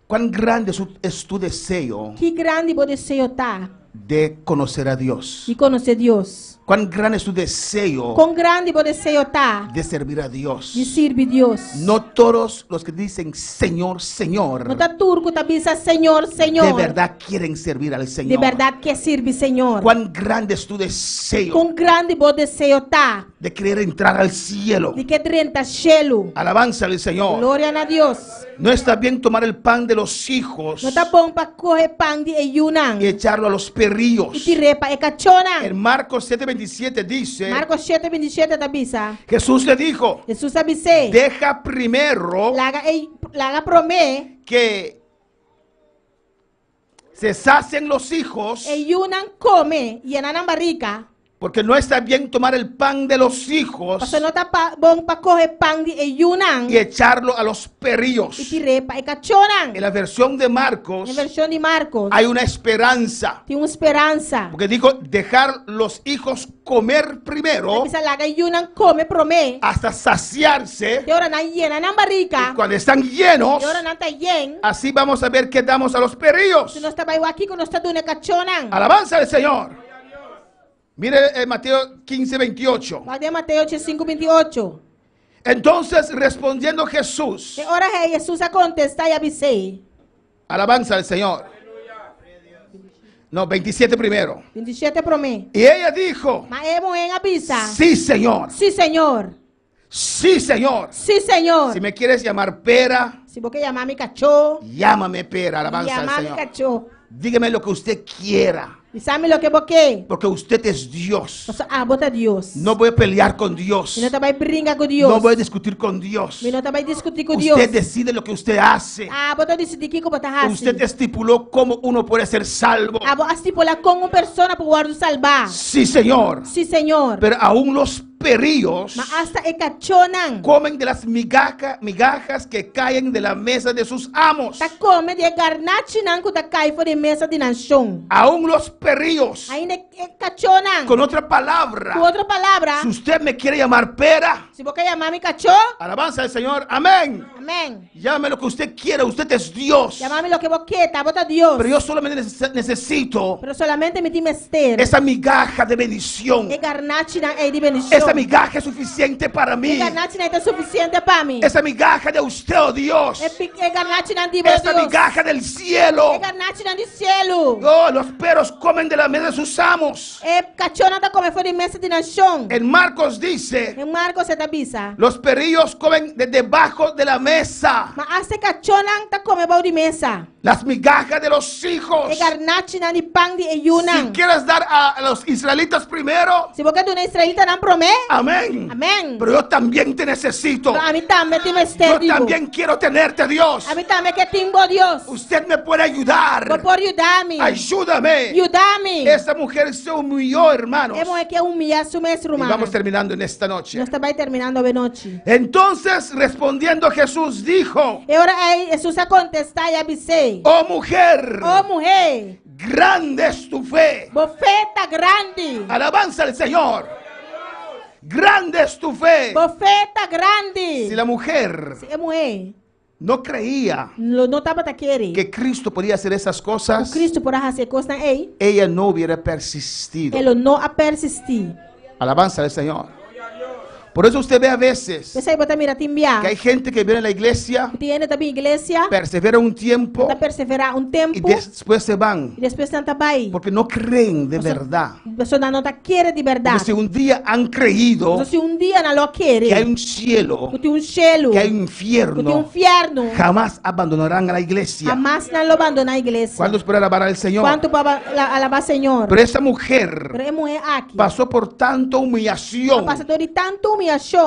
Cuán grande es tu deseo Que grande o desejo tá de conocer a Dios. de conhecer Deus. Cuán grande es tu deseo Quão grande o desejo tá de servir a Dios. de servir Deus. No todos los que dicen Señor, Señor, Não tá turco, tá bisa Senhor, Senhor. de verdad quieren servir al Señor. De verdade quer servir Senhor. Cuán grande es tu deseo Quão grande o desejo tá de querer entrar al cielo. de que renta chelo. Alabanza al Señor. Glória a Deus. No está bien tomar el pan de los hijos Não tá bom para correr pão de eyunang y echarlo a los e perrillos. tirar para ecachonang. En Marcos 7:27 dice, Marcos 7:27 tá bisa. Jesús le dijo, Jesus abise. deja primero Laga promê que se sacien los hijos, eyunang come e ananang barrica. porque no está bien tomar el pan de los hijos Parce não tá bom para correr pão de eyunang y echarlo a los perrillos. e tirar para ecachonang. En la versión de Marcos Na versão de Marcos hay una esperanza, tem uma esperança. porque dijo dejar los hijos comer primero Bisa laga eyunang come promê. hasta saciarse. De hora na hiena na barrica. Cuando están llenos, De hora na tá yen. así vamos a ver qué damos a los perrillos. Se nós tá baio aqui que nós tá dando ecachonang. Alabanza al Señor. Mire Mateo 15:28. Vai de Mateus 5:28. Entonces respondiendo Jesús, De hora é Jesus a contestar e abisei. alabanza al Señor. No, 27 primero. 27 promê. Y ella dijo, Mas é bom em abisa. sí Señor, Sim, Senhor. sí Señor. Sim, Senhor. Si me quieres llamar pera, Se você chamar me cachorro, llámame pera, alabanza al chamar me Señor. cachorro. Dígame lo que usted quiera, E sabe lo que você? porque usted es Dios. Bota Deus. No voy a pelear con Dios. E não tá vai brincar com Deus. No voy a discutir con Dios. E não tá vai discutir com Deus. Usted decide lo que usted hace. Bota decidir que bota raça. Usted estipuló cómo uno puede ser salvo. Bota estipular com uma pessoa para guardar salvar. Sí, Señor. Sim, Senhor. Pero aún los perrillos Mas hasta ecachonang. comen de las migajas que caen de la mesa de sus amos. Ta come de garnachi nang ku ta kai fo de mesa de nação. Aún los perrillos. Ainda ecachonang. Con otra palabra, Com outra palavra, si usted me quiere llamar pera, se você chamar me cachorro, alabanza al Señor, amén. amém. Llame lo que usted quiera, usted es Dios. Chamar-me lo que você quer, tá? Bota Deus. Pero yo solamente necesito Pero solamente me tem mester. esa migaja de bendición. E garnachi nang é de bendição. Esa migaja es suficiente para mí. E garnachi nang é suficiente para mim. Esa migaja de usted, oh Dios. E garnachi nang de Esa Deus. migaja del cielo. E garnachi nang de cielo. Oh, los perros comen de la mesa de sus amos. E cachorro tá come fo de mesa de nação. En Marcos dice, Em Marcos se tabisa. los perrillos comen de debajo de la mesa. Mas ase cachorro nang tá come bau de mesa. Las migajas de los hijos. E garnachi nang de pão de Si eyunang. quieres dar a los israelitas primero, Se você é israelita não promete, amén. amém. Pero yo también te necesito. A mim também tem Yo mester, digo. también quiero tenerte, Dios. A mim também que tem bom Deus. Usted me puede ayudar. Vou por ajudar-me. Ayúdame. Ajudar-me. Esta mujer se humilló, hermanos. É bom que humilhar su mestre Y humano. vamos terminando en esta noche. Nós também terminando a noite. Entonces, respondiendo Jesús, dijo: E ora aí, Jesus a contestar e abisei. Oh mujer, Oh, mulher, grande es tu fe. bofeta grande. Alabanza al Señor. Grande es tu fe. Bofeta grande. Si la mujer Se é mulher, no creía não estava a querer. que Cristo podía hacer esas O cosas, Cristo por fazer coisa aí, ella no hubiera persistido. ele não a persistir. Alabanza al Señor. Por eso usted ve a veces Você aí bota mira timbiar. que hay gente que viene a la iglesia, Tiene também igreja, persevera un tiempo tá perseverar y tempo después se van e depois tenta vai. porque no creen de verdad. A pessoa não tá querer de Porque verdade. si un día han creído Então, se dia não lo que hay querer, un cielo, que tem cielo, que hay un que tem infierno, inferno, jamás abandonarán a la iglesia. jamás não lo abandona a igreja. ¿Cuántos pueden alabar al Señor? Quanto para alabar Senhor? Pero esa mujer Pero é mulher aqui. pasó por tanta humillación, Passa de tanta humilhação.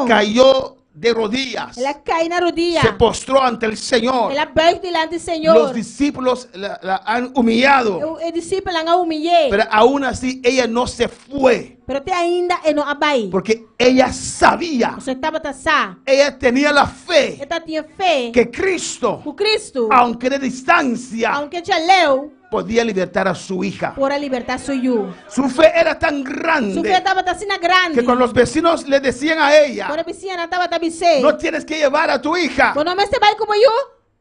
cayó de rodillas. Ela cai na rodilha. Se postró ante el Señor. Ela beugt diante do Los Senhor. discípulos la han humillado. O discípulo a humilhei. Pero aún así ella no se fue. Pero te ainda e não abai. Porque ella sabía. Você estava taçar. Ella tenía la fe Ela tinha fé. que Cristo, O Cristo, aunque de distancia, aunque te leu, podía libertar a su hija. para libertar suyo. Su fe era tan Sua fé grande estava taçando grande. que cuando los vecinos le decían a ella, Quando a vizinha estava tabicei. no tienes que llevar a tu hija, Quando você vai como eu,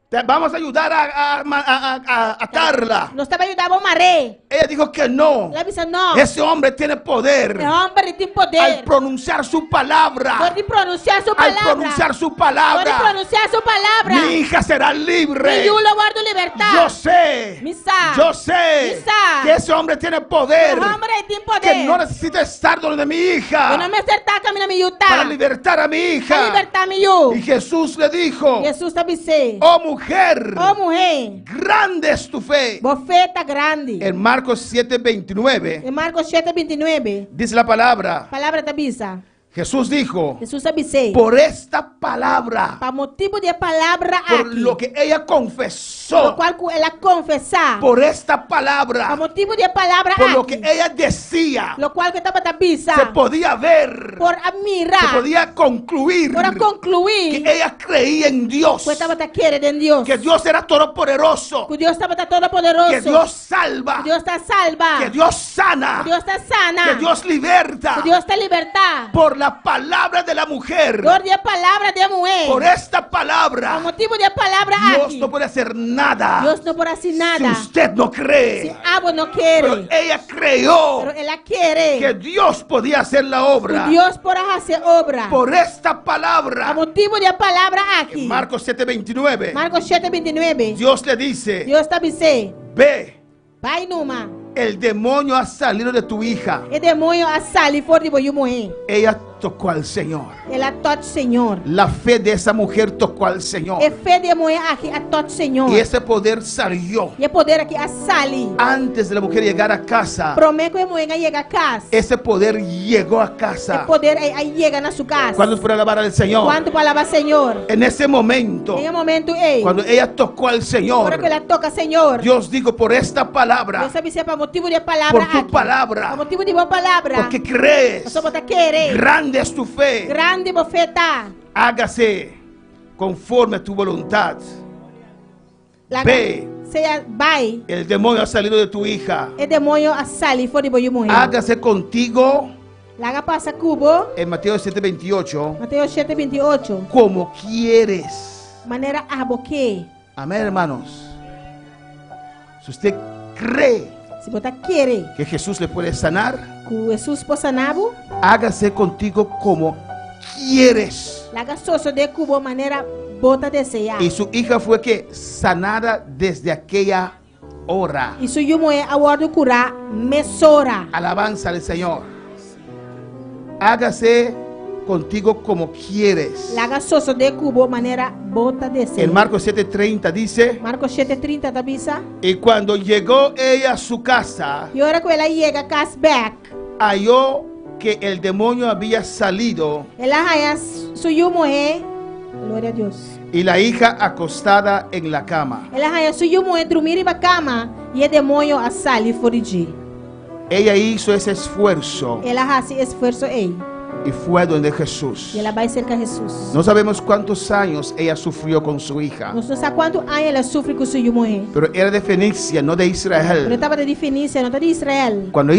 te vamos a ayudar a atarla. nós estava ajudando a maré. Ella dijo que no. Ela disse não. Ese hombre tiene poder. É homem tem Al poder. pronunciar su palabra, Pode pronunciar sua al palavra. pronunciar su Pode palabra, pronunciar sua palavra. mi hija será libre. E eu lo guardo libertar. Yo sé, Misa. yo sé Misa. que ese hombre tiene poder, O homem tem poder. que no necesita estar donde mi Eu hija não me acertar caminho me yuta. para libertar a mi Para hija. libertar me eu. Y Jesús le dijo, Jesus tabicei. oh mujer, Ô mulher, grande es tu fe. bofeta grande. En Marcos 7:29 Em Marcos 7:29, dice la palabra, palavra tabisa. Jesús dijo, Jesus tabicei. por esta palabra, Para motivo de palavra por aqui. lo que ella Lo confesó, qual ela confessar. por esta Para palabra, motivo de palavra por lo aqui. que ella decía, Lo qual que estava tabisa. se podía ver, Por se admirar. podía concluir Por que concluir. ella creía en Dios, Que estava querendo em Deus. que Dios era todopoderoso, Que Deus estava todo poderoso. que Dios salva, Que Deus está salva. que Dios sana, Que Deus está sana. que Dios liberta, Que Deus está libertar. por la palabra de la mujer, Por de palavra de mulher. por esta Por palabra. motivo de palavra Dios aqui. no puede hacer nada Deus não pode assim si nada. usted no Se cree. abo não Pero quer. ella creyó Pero ela quer. que Dios podía hacer la obra Deus pode fazer obra. por esta A palabra. motivo de palavra aqui. En Marcos 7:29, Marcos 7:29. Dios le dice, Deus está dizendo. ve, Vai numa. el demonio ha salido de tu hija. E demônio a sali for de boiu morrer. Ella tocó al Señor. Ela tote Senhor. La fe de esa mujer tocó al Señor. E fé de mulher aqui a tote Senhor. Y ese poder salió. E poder aqui a sali. Antes de la mujer llegar a casa, Prometo que mulher chega a casa. ese poder llegó a E casa. poder aí chega na sua casa. ¿Cuándo fue a alabar al Señor? Quanto palavra Senhor. En ese momento, Em um momento ei. cuando ella tocó al Señor, Agora que ela toca Senhor. Dios dijo, por esta palabra, Deus sabe se é para motivo de palavra por tu aqui. palabra, Para motivo de boa palavra. porque crees, Nós somos querer. grande es tu fe, Grande bofeta. hágase conforme a tu voluntad. Ve. Seja vai. El demonio ha salido de tu hija. E demônio a sali for de boiu morrer. Hágase contigo, Laga passa cubo. en Mateo 7:28, Mateus 7:28. como quieres. Maneira aboque. Amén, hermanos. Si usted cree Se botar querer. que Jesús le puede sanar, Que Jesus possa nabo. hágase contigo como quieres. Laga soso de cubo maneira bota desejar. Y su hija fue que sanada desde aquella hora. Isso yumo é a word curar mesora. Alabanza al Señor. Hágase contigo como quieres. Laga soso de cubo maneira bota desejar. En Marcos 7:30 dice, Marcos 7:30 tabisa. y cuando llegó ella a su casa, E ora que ela chega a casa back. halló que el demonio había salido Ela raia su yumo é glória a Deus. y la hija acostada en la cama. Ela raia su yumo é dormir em cama e o demônio a sali forigi. Ella hizo ese esfuerzo Ela hace esforço aí. y fue donde Jesús. E ela vai cerca de Jesus. No sabemos cuántos años ella sufrió con su hija, Não sei quanto anos ela sofre com seu morrer. pero era de Fenicia, no de Ela Israel. estava de Fenícia, não está de Israel. Cuando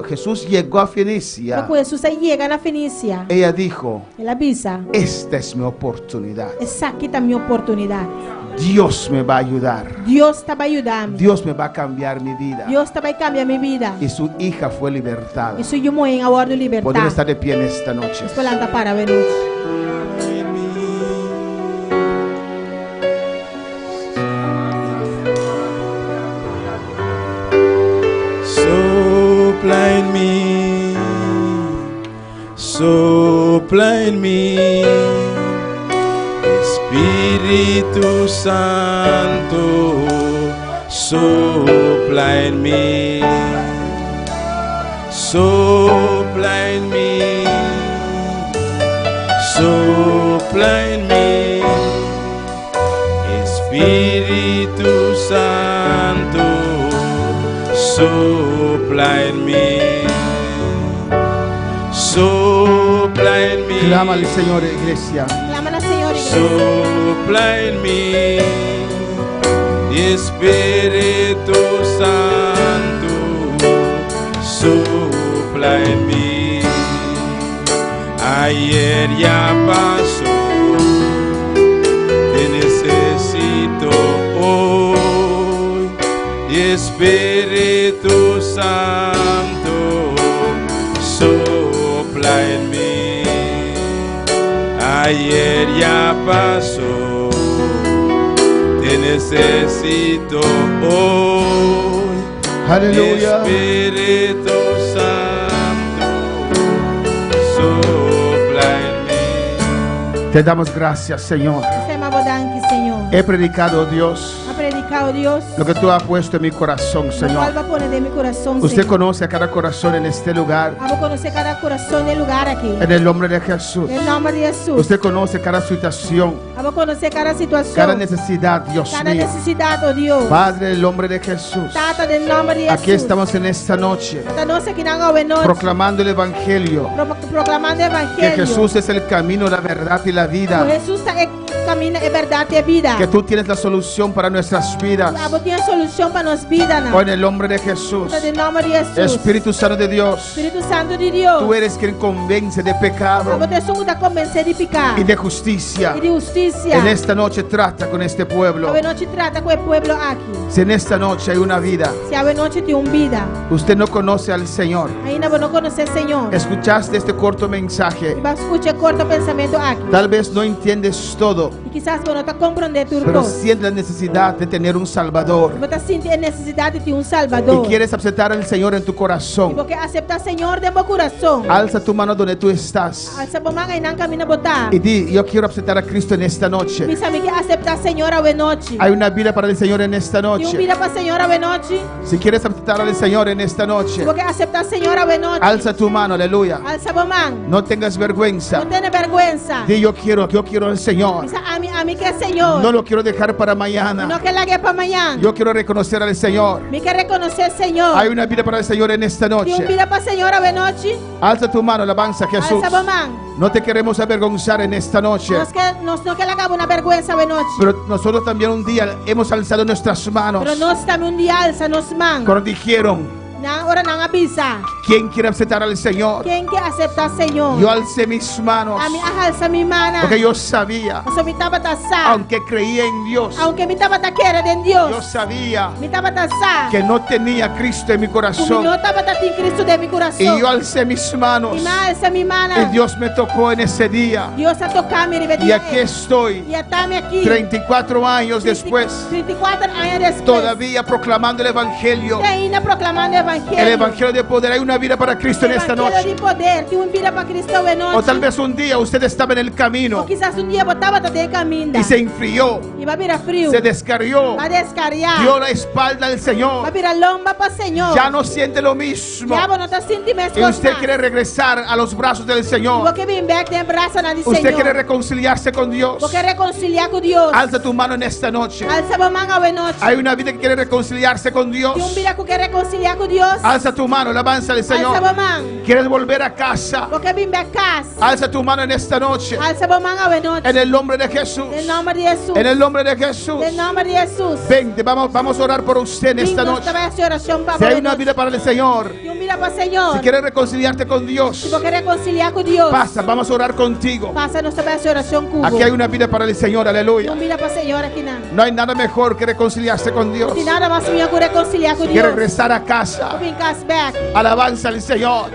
Jesús llegó a Fenicia, Quando Jesus aí chega na Fenícia, ella dijo, ela avisa: esta es mi oportunidad. essa aqui está a minha oportunidade. Dios me va a ayudar. Deus está vai ajudar-me. Dios me va a cambiar mi vida. Deus está vai cambiar minha vida. Y su hija fue libertada. Isso eu morrer a hora de Podemos libertar. estar de pie en esta noche. Esperando para ver hoje. Sopla en mí, sopla en mí, Espíritu Santo, sopla en mí, sopla en mí, sopla en mí, Espíritu Santo, sopla en mí, sopla en mí. Clama al Señor, iglesia. Clama al Señor, iglesia. Sopla en mí, Espíritu Santo, sopla en mí. Ayer ya pasó, te necesito hoy, Espíritu Santo, sopla en mí. Ayer ya pasó, te necesito hoy, Aleluya. Espíritu Santo, sopla en mí. Te damos gracias, Señor. Sema bodanki, Señor. He predicado, Dios, Ha predicado Dios. lo que tú has puesto en mi corazón, Lo cual va Señor. a poner de mi corazón, Usted Señor. conoce a cada corazón en este lugar. Vamos a conocer cada corazón del lugar aquí. En el nombre de Jesús. En el nombre de Jesús. Usted conoce cada situación, Vamos a conocer cada situación. cada necesidad, Dios cada mío. necesidad, oh Dios. Padre, en el nombre de Jesús. Tata del nombre de Jesús. Aquí estamos en esta noche Esta noche que nanga hoy noche. proclamando el Evangelio. Proclamando el Que evangelio. Jesús es el camino, la verdad y la Que vida. Jesús está el camino, es verdad y vida. Que tú tienes la solución para nuestras vidas. Vamos tiene solución para nuestras vidas. Oh, en el nombre de Jesús. En el nombre de Jesús. Espíritu Santo de Dios. Espíritu Santo de Dios. Tú eres quien convence de pecado Vamos te somos a convencer de pecado y de justicia. y de justicia. En esta noche trata con este pueblo. Hoy noche trata con el pueblo aquí. Si en esta noche hay una vida, Si hoy noche tiene una vida. usted no conoce al Señor. Ahí no conoce al Señor. Escuchaste este corto mensaje. Y va a escuchar corto pensamiento aquí. Tal vez no entiendes todo, Y quizás no te comprende tu pero voz. sientes la necesidad de tener un Salvador. Vos te sientes necesidad de un Y Salvador. quieres aceptar al Señor en tu corazón. Porque acepta al Señor de mi corazón. Alza tu mano donde tú estás Alza tu mano y no camina a botar. y di, yo quiero aceptar a Cristo en esta noche. Mis amigos acepta al Señor hoy noche. Hay una vida para el Señor en esta Y un noche. vida para el Señor hoy noche. Si quieres aceptar al Señor en esta noche, Porque acepta al Señor hoy noche. alza tu mano, aleluya. Alza tu mano. No tengas vergüenza. No tiene vergüenza. Di, yo quiero al Señor. Dice a mí que el Señor. No lo quiero dejar para mañana. No que la guía para mañana. Yo quiero reconocer al Señor. Me que reconocer al Señor. Hay una vida para el Señor en esta Y un noche. vida para el Señor hoy noche. Alza tu mano, alabanza a Jesús. Alza tu mano. No te queremos avergonzar en esta noche. No que la haga una vergüenza hoy noche. Pero nosotros también un día hemos alzado nuestras manos. Pero no estamos un día alza nos man. Cuando dijeron, Ahora no avisa. ¿quién quiere aceptar al Señor? ¿Quién que acepta al Señor? Yo alcé mis manos. A mí alza mi mano. Porque yo sabía, Eso mi tabata sa. aunque creía en Dios, Aunque mi tabata quiere de yo Dios. sabía Mi tabata sa. que no tenía a Cristo en mi Como corazón. no tabata en Cristo de mi corazón. Y yo alcé mis manos. Y más alza mi mano. Y Dios me tocó en ese día. Dios ha tocado mi Y rebeldía. aquí estoy, Y estame aquí. 34 años después, 34 años después. todavía proclamando el Evangelio. Ainda proclamando el evangelio. El Evangelio de poder. Hay una vida para Cristo en esta Evangelio noche. de poder. Tiene una vida para Cristo hoy noche. O tal vez un día usted estaba en el O camino quizás un día botaba de camino. y se enfrió, Y va a virar frío. se descarrió, Va a descarriar. dio la espalda al Va a Señor. virar lomba para el Señor. Ya no siente lo mismo. Ya vos no te sientes más Y usted quiere regresar a los brazos del Señor. Porque bien back de brazo na di Usted Señor. quiere reconciliarse con Dios. Porque reconciliar con Dios. Alza tu mano en esta noche. Alza tu mano hoy noche. Hay una vida que quiere reconciliarse con Dios. Tiene un vida que quiere reconciliar con Dios. Alza tu mano, alabanza al Alza tu Señor. mano. ¿Quieres volver a casa? Porque bien back casa. Alza tu mano en esta noche. Alza tu mano hoy noche. En el nombre de Jesús. En el nombre de Jesús. En el nombre de Jesús. En el nombre de Jesús. Vente, vamos a orar por usted en esta noche. Si hay una vida para el Señor, Y un vida para el Señor. si quieres reconciliarte con Si Dios, vos querés reconciliar con Dios. pasa, vamos a orar contigo. Pasa nuestra oración cubo. Aquí hay una vida para el Señor, Y aleluya. un vida para el Señor aquí nada. No hay nada mejor que reconciliarse con Dios. Si nada más mío que reconciliar con Que Dios. regresar a casa. Bring us back. Alabanza al Señor.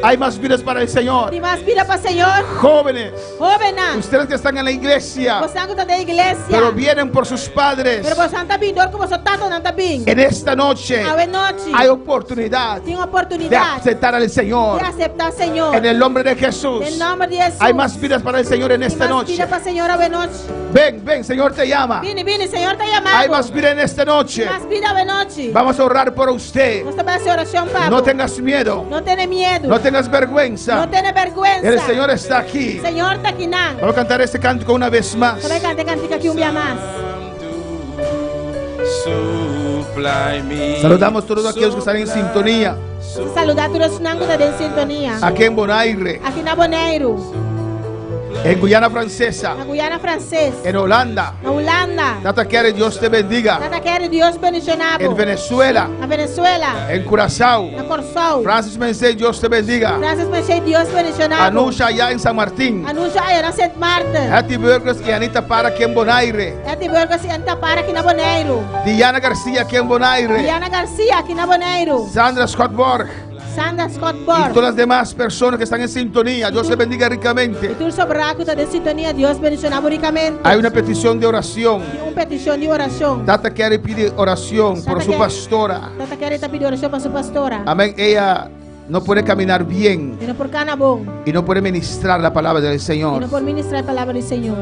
Hay más vidas para el Señor. Y más vida para el Señor. Jóvenes, Jóvenes. ustedes que están en la iglesia, Vos estás de iglesia. pero vienen por sus padres, Pero vos estás bien, como vos estás no estás bien. en esta noche A ver noche. hay oportunidad Tiene de oportunidad aceptar al Señor. de aceptar al Señor. En el nombre de Jesús. En el nombre de Jesús. Hay más vidas para el Señor en Y esta más vida noche. para el Señor a ver noche. Ven, Señor te llama. Viene, Señor te llama. Hay más vida en esta noche. Más vida a ver noche. Vamos a orar por usted. Nuestra oración, Pablo. No tengas miedo. No tiene miedo. No tengas vergüenza. No tengas vergüenza. El Señor está aquí. Señor está aquí. Vamos a cantar este cántico una vez más. Sabe cante cantica aquí un día más. Supply me. Saludamos a todos aquellos que están en sintonía. Saludar a todos los que están en sintonía. Aquí en Bonaire, Aqui na Bonaire, en Guyana Francesa, na Guiana Francesa, en Holanda. na Holanda, Tata quiere Dios te bendiga. Tata quer Deus bendicionado. En Venezuela, Na Venezuela, en Curazao. na Corsol, Francis Mensei, Dios te bendiga. Francis Mechei, Deus bendicionado. Anusha allá en San Martín. Anúncio aí na St. Martin. Hattie Burgers y Anita Para aquí en Bonaire. Eti Burgers e Antapara aqui na Bonaire. Diana García aquí en Bonaire. Diana Garcia aqui na Bonaire. Sandra Scott Borg. Sandra Scott Y Borg. todas las demás personas que están en sintonía. Dios te bendiga ricamente. E tudo sobre a está de sintonia, Deus bendicionado ricamente. Hay una petición de oración. Petição de oração. Tata quiere pedir oración por su pastora. Tata quer estar pedindo oração para sua pastora. Amén. Ella no puede caminar bien E não por cana bom. y no puede ministrar la palabra del E Señor. não por ministrar a palavra do Senhor.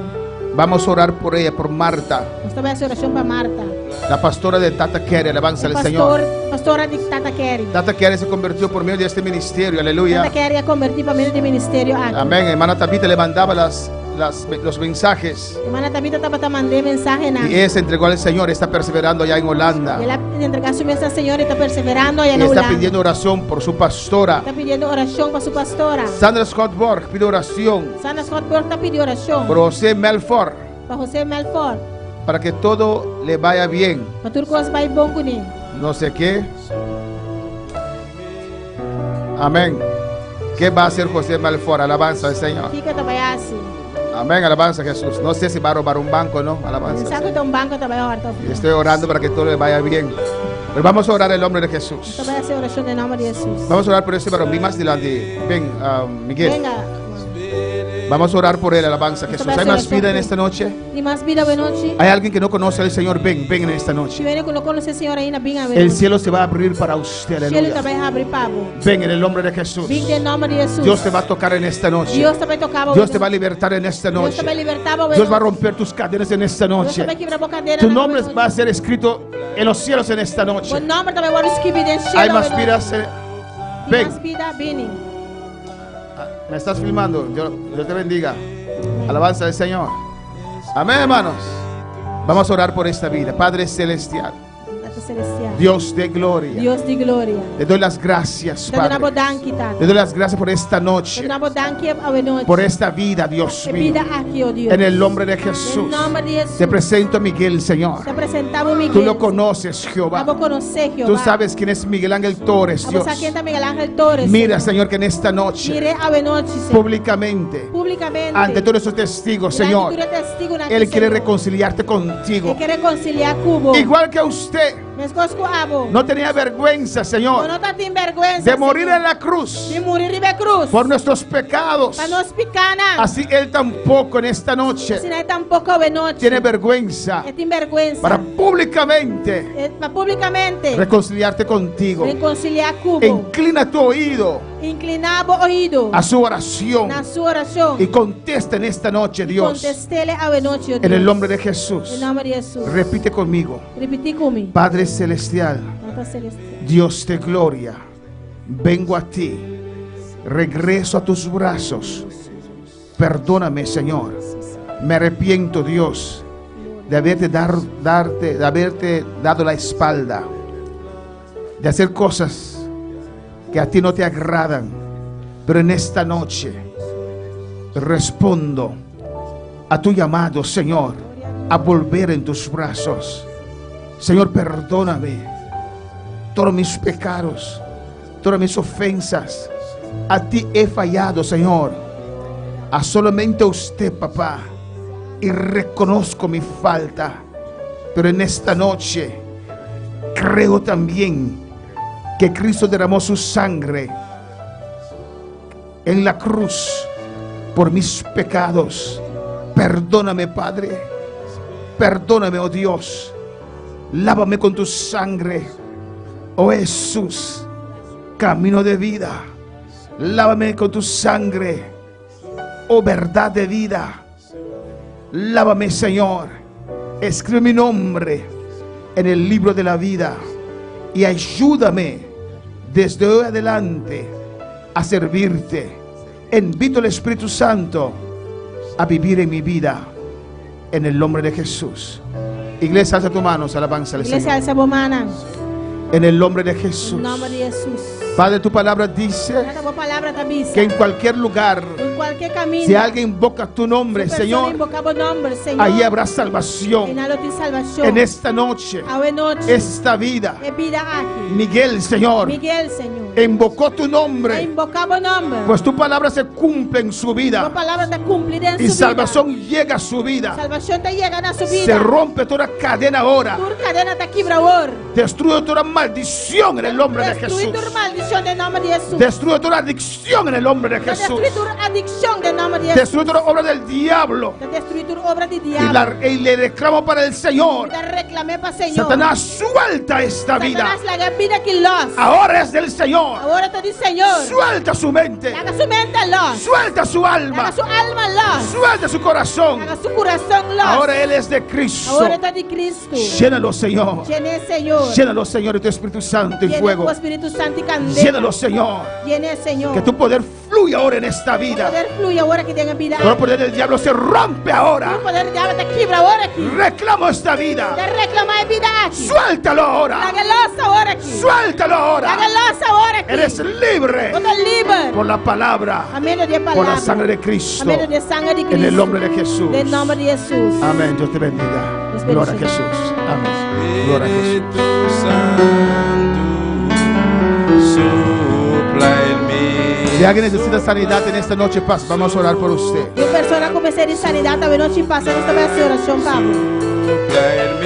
Vamos a orar por ella, por Marta, Nós também essa oração para Marta. la pastora de Tata Kerry. Alabanza al Pastor, Señor. pastora de Tata Kerry. Tata Kerry se convirtió por medio de este ministerio. Aleluya. Tata Kerry é convertida para meio de ministério aqui. Amén. Hermana Tabita le mandaba los mensajes Irmã Tabita estava mandando mensagem na. y ella se entregó al Señor. Está perseverando allá en Holanda. Ela entregar sua mensagem ao Senhor e está perseverando aí Y na está Holanda. pidiendo oración por su pastora. Está pedindo oração para sua pastora. Sandra Scott Borg pide oración Sandra Scott Borg está pedindo oração por José Melford para José Melford. para que todo le vaya bien. Para tudo coisa vai bom com ele. No sé qué. Amén. ¿Qué va a hacer José Melford? Alabanza al Señor. Fica trabalhar assim. Amén. Alabanza a Jesús. No sé si va a robar un banco o no. Alabanza al Sabe que Señor. tem banco trabalhar horta. Estoy orando para que todo le vaya bien. Pero vamos a orar en el nombre de Jesús. Trabalhar essa oração em nome de Jesus. Vamos a orar por ese varón. Vi más delante. Ven, Miguel. Venga. Vamos a orar por él. Alabanza a Jesús. ¿Hay más vida en esta noche? E mais vida boa noite. ¿Hay alguien que no conoce al Señor? Ven, ven en esta Se noche. viene colocou no Senhor ainda bem a ver. El cielo se va a abrir para usted. Ele Aleluya. também abre pavo. Ven en el nombre de Jesús. Vem em nome de Jesus. Dios te va a tocar en esta noche. Deus também tocava. Dios te va a libertar en esta Deus noche. também libertava. Dios va a romper tus cadenas en esta Deus noche. também quebra a cadeira. Tu nombre va a ser escrito en los cielos en esta O noche. nome também vai escrever em cielo. Hay más vidas. Mais Ven, vida vini. me estás filmando. Dios te bendiga. Alabanza del Señor. Amén, hermanos. Vamos a orar por esta vida. Padre Celestial, Tata celestial. Dios de gloria, Deus de glória. le doy las gracias, Tata na Padre. bodanki tata. Le doy las gracias por esta noche, Tata na bodanki a noite. por esta vida, Dios E mío. vida aqui, ó Deus. En el nombre de Em Jesús, nome de Jesus. te presento a Miguel, Señor. Te apresentamos Miguel. Tú lo conoces, Jehová. Vamos conocer Jehová. Tú sabes quién es Miguel Ángel Torres, Vamos Dios. a quien está Miguel Ángel Torres. Mira, Señor, que en esta noche, Mire a noite, Senhor. públicamente, Públicamente. ante todos esos testigos, Delante Señor, de tu testigo na Él quiere Senhor. reconciliarte contigo. Ele quer reconciliar Cubo. Igual que usted Mas coisas com abo. no tenía vergüenza, Señor, Não tá tem vergonha. de morir Senhor. en la cruz De morir de cruz. por nuestros pecados. Para nos picana. Así Él tampoco en esta noche Se não é tampouco a noite. tiene vergüenza Ele tem vergonha. para públicamente Para publicamente. reconciliarte contigo. Reconciliar Cubo. Inclina tu oído Inclinar o ouvido. a su oración Na sua oração. y contesta en esta noche, Dios, Contestele a noite, ó en el Deus. nombre de Jesús. Em nome de Jesus. Repite conmigo. Repetir comigo. Padre Celestial, Tata celestial. Dios de gloria, vengo a ti, regreso a tus brazos. Perdóname, Señor. Me arrepiento, Dios, de haberte dado la espalda, de hacer cosas que a ti no te agradan. Pero en esta noche respondo a tu llamado, Señor, a volver en tus brazos. Señor, perdóname todos mis pecados, todas mis ofensas. A ti he fallado, Señor. A solamente usted, papá. Y reconozco mi falta. Pero en esta noche creo también que Cristo derramó su sangre en la cruz por mis pecados. Perdóname, Padre. Perdóname, oh Dios. Lávame con tu sangre, oh Jesús, camino de vida. Lávame con tu sangre, oh verdad de vida. Lávame, Señor. Escribe mi nombre en el libro de la vida y ayúdame desde hoy adelante a servirte. Invito al Espíritu Santo a vivir en mi vida. En el nombre de Jesús. Iglesia, alza tus manos, alabanza al Iglesia, Señor. alza vos manos. En el nombre de Jesús. En nombre de Jesús. Padre, tu palabra dice Esta vos palabra te avisa. que en cualquier lugar, En cualquier camino. si alguien invoca tu nombre, persona Señor, invoca vos nombre, Señor. ahí habrá salvación. Inhalo tu salvación. En esta noche, Ahora noche. esta vida, Es vida aquí. Miguel, Señor, Miguel, Señor. invocó tu E nombre, invocamos nombre. pues tu palabra se cumple en su Tu vida palabra te cumplirá en y su salvación llega a su vida. vida. Salvación te llega a su vida. Se rompe toda cadena ahora. Tu cadena te quiebra ahora. Destruye toda maldición en el nombre de Destruir Jesús. tu maldición en nombre de Jesús. Destruye toda adicción en el nombre de Jesús. Destruir tu adicción en nombre de Jesús. Destruye toda obra del diablo. Destruir tu obra de Y, diablo. y le reclamo para el Señor. Te reclamé para Señor. Satanás, suelta esta vida. Satanás, la vida que los. Ahora es del Señor. Ahora te dice Señor. Suelta su mente. Haga su mente los. Suelta su alma. Haga su alma los. Suelta su corazón. Haga su corazón los. Ahora Él es de Cristo. Ahora está de Cristo. Llénalo, Señor. Llene, Señor. Llénalo, Señor, de tu Espíritu Santo y Llene fuego. tu Espíritu Santo y candela. Llénalo, Señor. Llene, Señor. Que tu poder fluya ahora en esta Tu vida. poder fluye ahora que tenga vida. Todo el poder del diablo se rompe ahora. Tu poder diablo te quiebra ahora aquí. Reclamo esta vida. Te reclama vida aquí. Suéltalo ahora. Hágalos ahora aquí. Suéltalo ahora. Hágalos ahora aquí. Eres libre Tú estás libre. por la palabra, Amén de por palabra. la sangre de Cristo. Amén de sangre de Cristo. En el nombre de Jesús. En el nombre de Jesús. Amén. Dios te bendiga. Dios Gloria a bendiga. Jesús. Amén. Gloria a Jesús. Espíritu Santo, sopla en mí. Si alguien necesita sanidad en esta noche, paz, vamos a orar por usted. Y persona con ser de sanidad, también no te pasa esta vez oración, Pablo. Sopla en mí.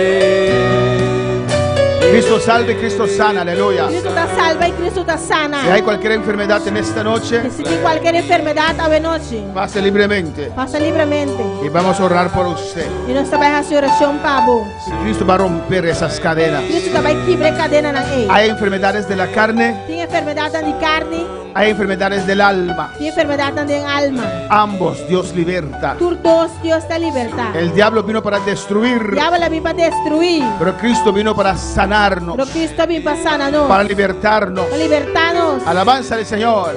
Cristo salve, Cristo sana. Aleluya. Cristo te salva y Cristo te sana. Si hay cualquier enfermedad en esta noche, Si tiene cualquier enfermedad, esta noche, pase libremente. pasa libremente. Y vamos a orar por usted. Y esta vez hace oración, Pablo. Cristo va a romper esas cadenas. Cristo te va a quebrar cadena na él. Hay enfermedades de la carne, Tiene enfermedad de carne, hay enfermedades del alma. tiene enfermedad de alma. Ambos Dios liberta. Tú dos, Dios te libertad. El diablo vino para destruir, Diablo la vino para destruir. pero Cristo vino para sanarnos, Pero Cristo vino para sanarnos. para libertarnos. Para libertarnos. Alabanza al Señor.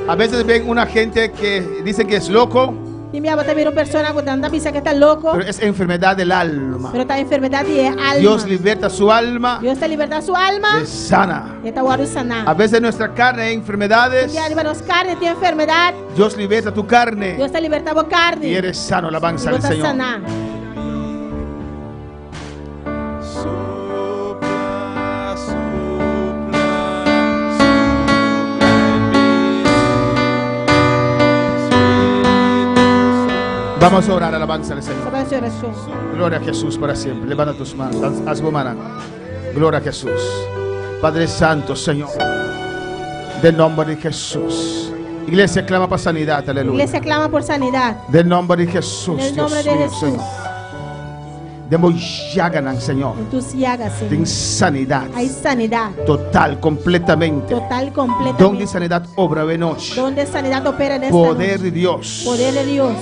A veces ven una gente que dicen que es loco, Y mi abuela también una persona que anda piensa que está loco. pero es enfermedad del alma. Pero está enfermedad de alma. Dios liberta su alma, Dios te liberta su alma. es sana. Y está guardando A sanar. veces nuestra carne hay enfermedades, Y arriba los carnes tiene enfermedad. Dios liberta tu carne Dios te liberta vos carne. y eres sano. Alabanza Y al vos te Señor. sanar. Sopla, sopla, sopla en mí. Vamos a orar, alabanza al Señor. Esta vez oración. Gloria a Jesús para siempre. Levanta tus manos. Haz tu mano. Gloria a Jesús. Padre Santo, Señor. Del nombre de Jesús. Iglesia clama para sanidad. Aleluya. Iglesia clama por sanidad. Del nombre de Jesús. En el Dios nombre de mío, Jesús. Señor. Demos llaganan, Señor. En tus llagas, Ten Señor. sanidad. Hay sanidad. Total, completamente. Total, Donde completamente. sanidad obra de noche. Donde sanidad opera en esta Poder noche. de Dios. Poder de Dios.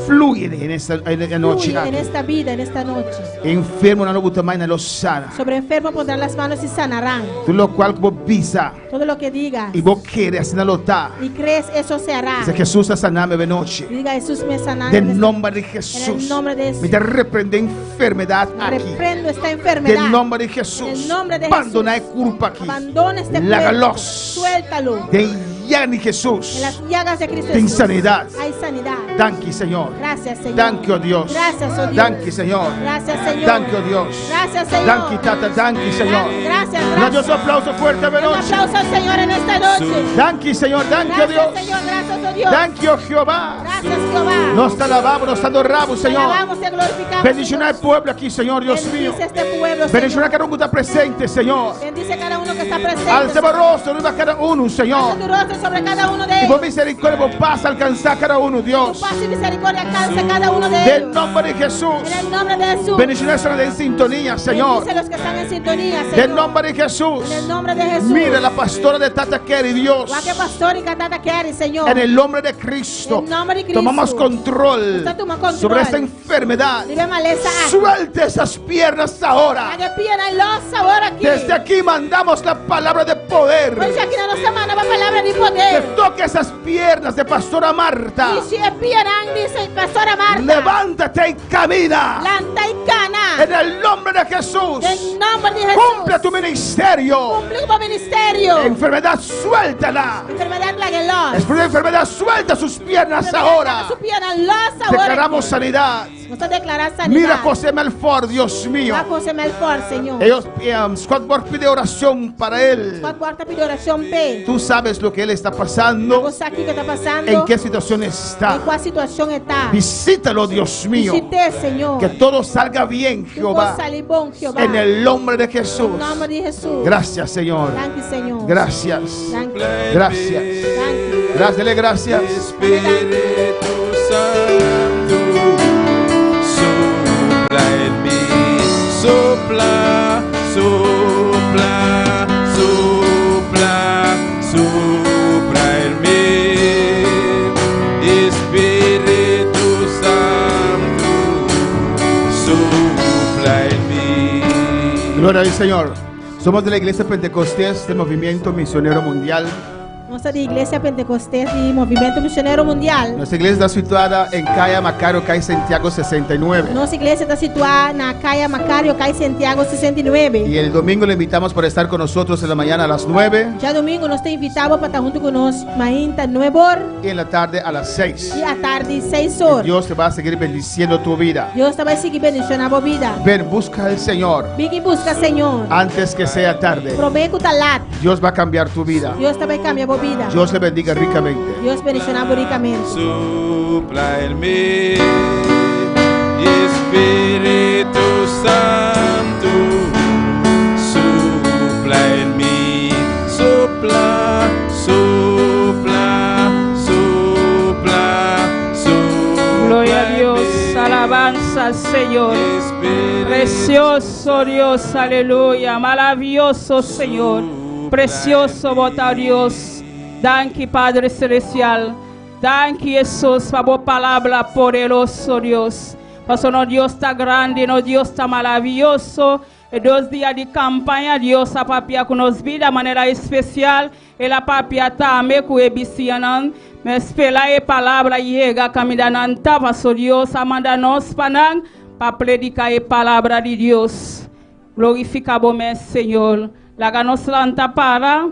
Fluye en esta noche. Fluye en esta vida, en esta noche. Enfermo, no butamaina lo sana. Sobre enfermo pondrán las manos y sanarán. Tú lo cual como visa. Todo lo que digas Y vos quieres hacerlo ta. y crees, eso se hará. Dice Jesús a sanarme de noche. Diga Jesús me sanará. Del nombre de En Jesús. el nombre de Me Jesús. te reprende enfermedad aquí. Reprendo esta enfermedad. Del nombre de Jesús. En el nombre de Jesús. Abandona culpa aquí. Abandona este Lágalos. cuerpo. Suéltalo. De llaga Jesús. En las llagas de Cristo Ten Jesús sanidad. hay sanidad. Danke, Señor. Gracias, Señor. Danke, oh Dios. Gracias, oh Dios. Danke, Señor. Gracias, Señor. Danke, oh Dios. Gracias, Señor. Danke, Tata. Danke, Señor. Gracias, No, Dios, gracias. un aplauso fuerte de Un noche. aplauso al Señor en esta noche. Danke, Señor. Danke, oh Gracias, Dios. Señor. Gracias, oh Dios. Danke, oh Jehová. Gracias, Jehová. Nos te alabamos, nos te adoramos, Te Señor. alabamos, te glorificamos. Bendición al pueblo aquí, Señor, Dios mío. Bendice este pueblo, Bendición Señor. a cada uno que está presente, Señor. Bendice a cada uno que está presente. Alza el rostro arriba a cada uno, Señor. Alza tu rostro sobre cada uno de Y por ellos. misericordia, por paz, alcanzar a cada uno, Tu Dios. paz y misericordia alcance a cada uno de Del ellos. nombre de Jesús. En el nombre de Jesús. Bendición a estar en sintonía, Señor. Bendice a los que están en sintonía, Señor. Del nombre de Jesús. En el nombre de Jesús. Mira la pastora de Tata Kerry, Dios. Guaque pastor y cantata que eres, Señor. En el nombre de Cristo. En el nombre de Cristo. Tomamos control Usted toma control. sobre esta enfermedad. Vive maleza aquí. Suelte esas piernas ahora. Haga pierna y los sabor aquí. Desde aquí mandamos la palabra de poder. Pues aquí no nos semana va palabra de poder. Que poder. toque esas piernas de Pastora Marta. Y si pierdan, dice Pastora Marta. Levántate y camina. Lanta y cana. En el nombre de Jesús. En nombre de Jesús. Cumple tu ministerio. Cumple tu ministerio. Enfermedad, suéltala. Enfermedad la que los. Espíritu de enfermedad, suelta sus piernas ahora. Su pierna los ahora. Declaramos sanidad. Nosotros declaramos sanidad. Mira José Melford, Dios mío. A José Melford, Señor. Ellos, Scott pide oración para él. Cuarta pide oración P. Tú sabes lo que él está pasando. Cosa aquí que está pasando. En qué situación está. En cuál situación está. Visítalo, Dios mío. Visite, Señor. Que todo salga bien, Jehová. Jehová. En el nombre de Jesús. En nombre de Jesús. Gracias, Señor. Gracias, Señor. Gracias. Gracias. Gracias. Gracias. Dele gracias. Espíritu Santo, sopla en mí, sopla, sopla, sopla, sopla en mí. Espíritu Santo, sopla en mí. Gloria al Señor. Somos de la Iglesia Pentecostés del Movimiento Misionero Mundial. Nossa de Igreja Pentecostés e Movimento Missionário Mundial. Nuestra iglesia está situada en Calle Macario, Calle Santiago 69. Nossa igreja está situada na Calle Macario, Calle Santiago 69. Y el domingo le invitamos para estar con nosotros en la mañana a las 9 Já domingo nós te invitamos para estar junto conosco, ainda 9 horas y en la tarde a las 6. e à tarde 6 horas. Dios te va a seguir bendiciendo tu vida. Deus vai seguir bendicionando a vida. Ven, busca al Señor Vem busca Senhor. antes que sea tarde. Prometo talat. Dios va a cambiar tu vida. Deus também cambia a vida. Dios le bendiga ricamente. Deus bendicionar ricamente. Sopla en mí, Espíritu Santo, sopla en mí, sopla, sopla, sopla, sopla. Gloria a en Dios, mí. alabanza al Señor. Espíritu Precioso Dios, aleluya. Maravilloso Señor. Precioso votar Dios. Danke, Padre Celestial. Danke, Jesus, por a palavra poderoso, Deus. Porque nosso Deus está grande, nosso Deus está maravilhoso. E 2 dias de campanha, Deus a papia com nos vida de maneira especial. E a papia está me com ebicianan. Mas pela a palavra chega caminhando, porque Deus a manda nós para predicar a palavra de Deus. Glorifica bom Senhor. Laga nos lanta para.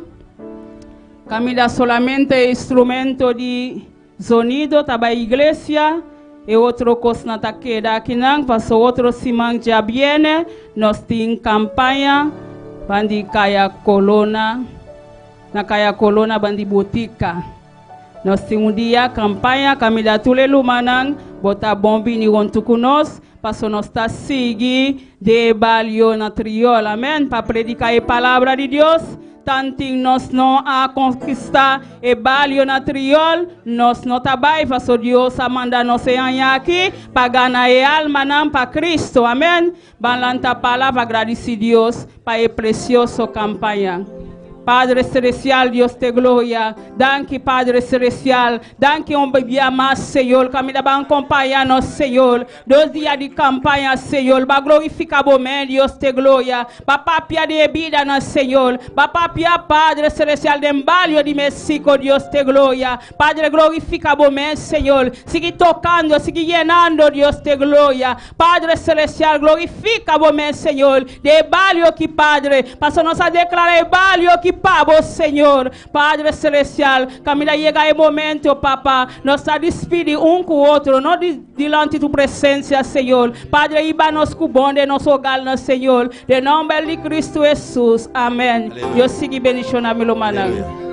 Camila solamente instrumento de sonido para a igreja e outro coisa na taqueda aqui não, para outro simão já viene, nós temos campanha, bandi caia colona, na caia colona bandi botica. Nós temos dia campanha, Camila tulelu manang, bota bombi ni wontu conosco, para nós está seguir de balio na triola, amém, para predicar a palavra de Deus. Tanting nós não a conquistar e balio na triol, nós não trabalhamos, porque Deus a manda nós aqui para ganhar a alma para Cristo, amém? Balanta a palavra, agradecer a Deus para a preciosa campanha. Padre Celestial, Dios te gloria. Danke, Padre Celestial. Danke, bebia mais, Senhor. Camila va acompañarnos, Senhor. 2 dias de campanha, Senhor. Va glorificar bom, Dios te gloria. Va papia de vida, no, Senhor. Va papia, Padre Celestial, de embalio de México, Dios te gloria. Padre, glorifica bom, Senhor. Sigue tocando, sigue llenando, Dios te gloria. Padre Celestial, glorifica bom, Senhor. De embalio que, Padre. Passo nós a declarar embalio que Pavo, Senhor, Padre Celestial, Camila chega em momento, Papa, nós está despedir com o outro, não diante de tua presença, Senhor. Padre, iba nos cubão de nosso hogar, Senhor, de nome de Cristo Jesus, amém. Eu sigo bendicionando, meu irmão.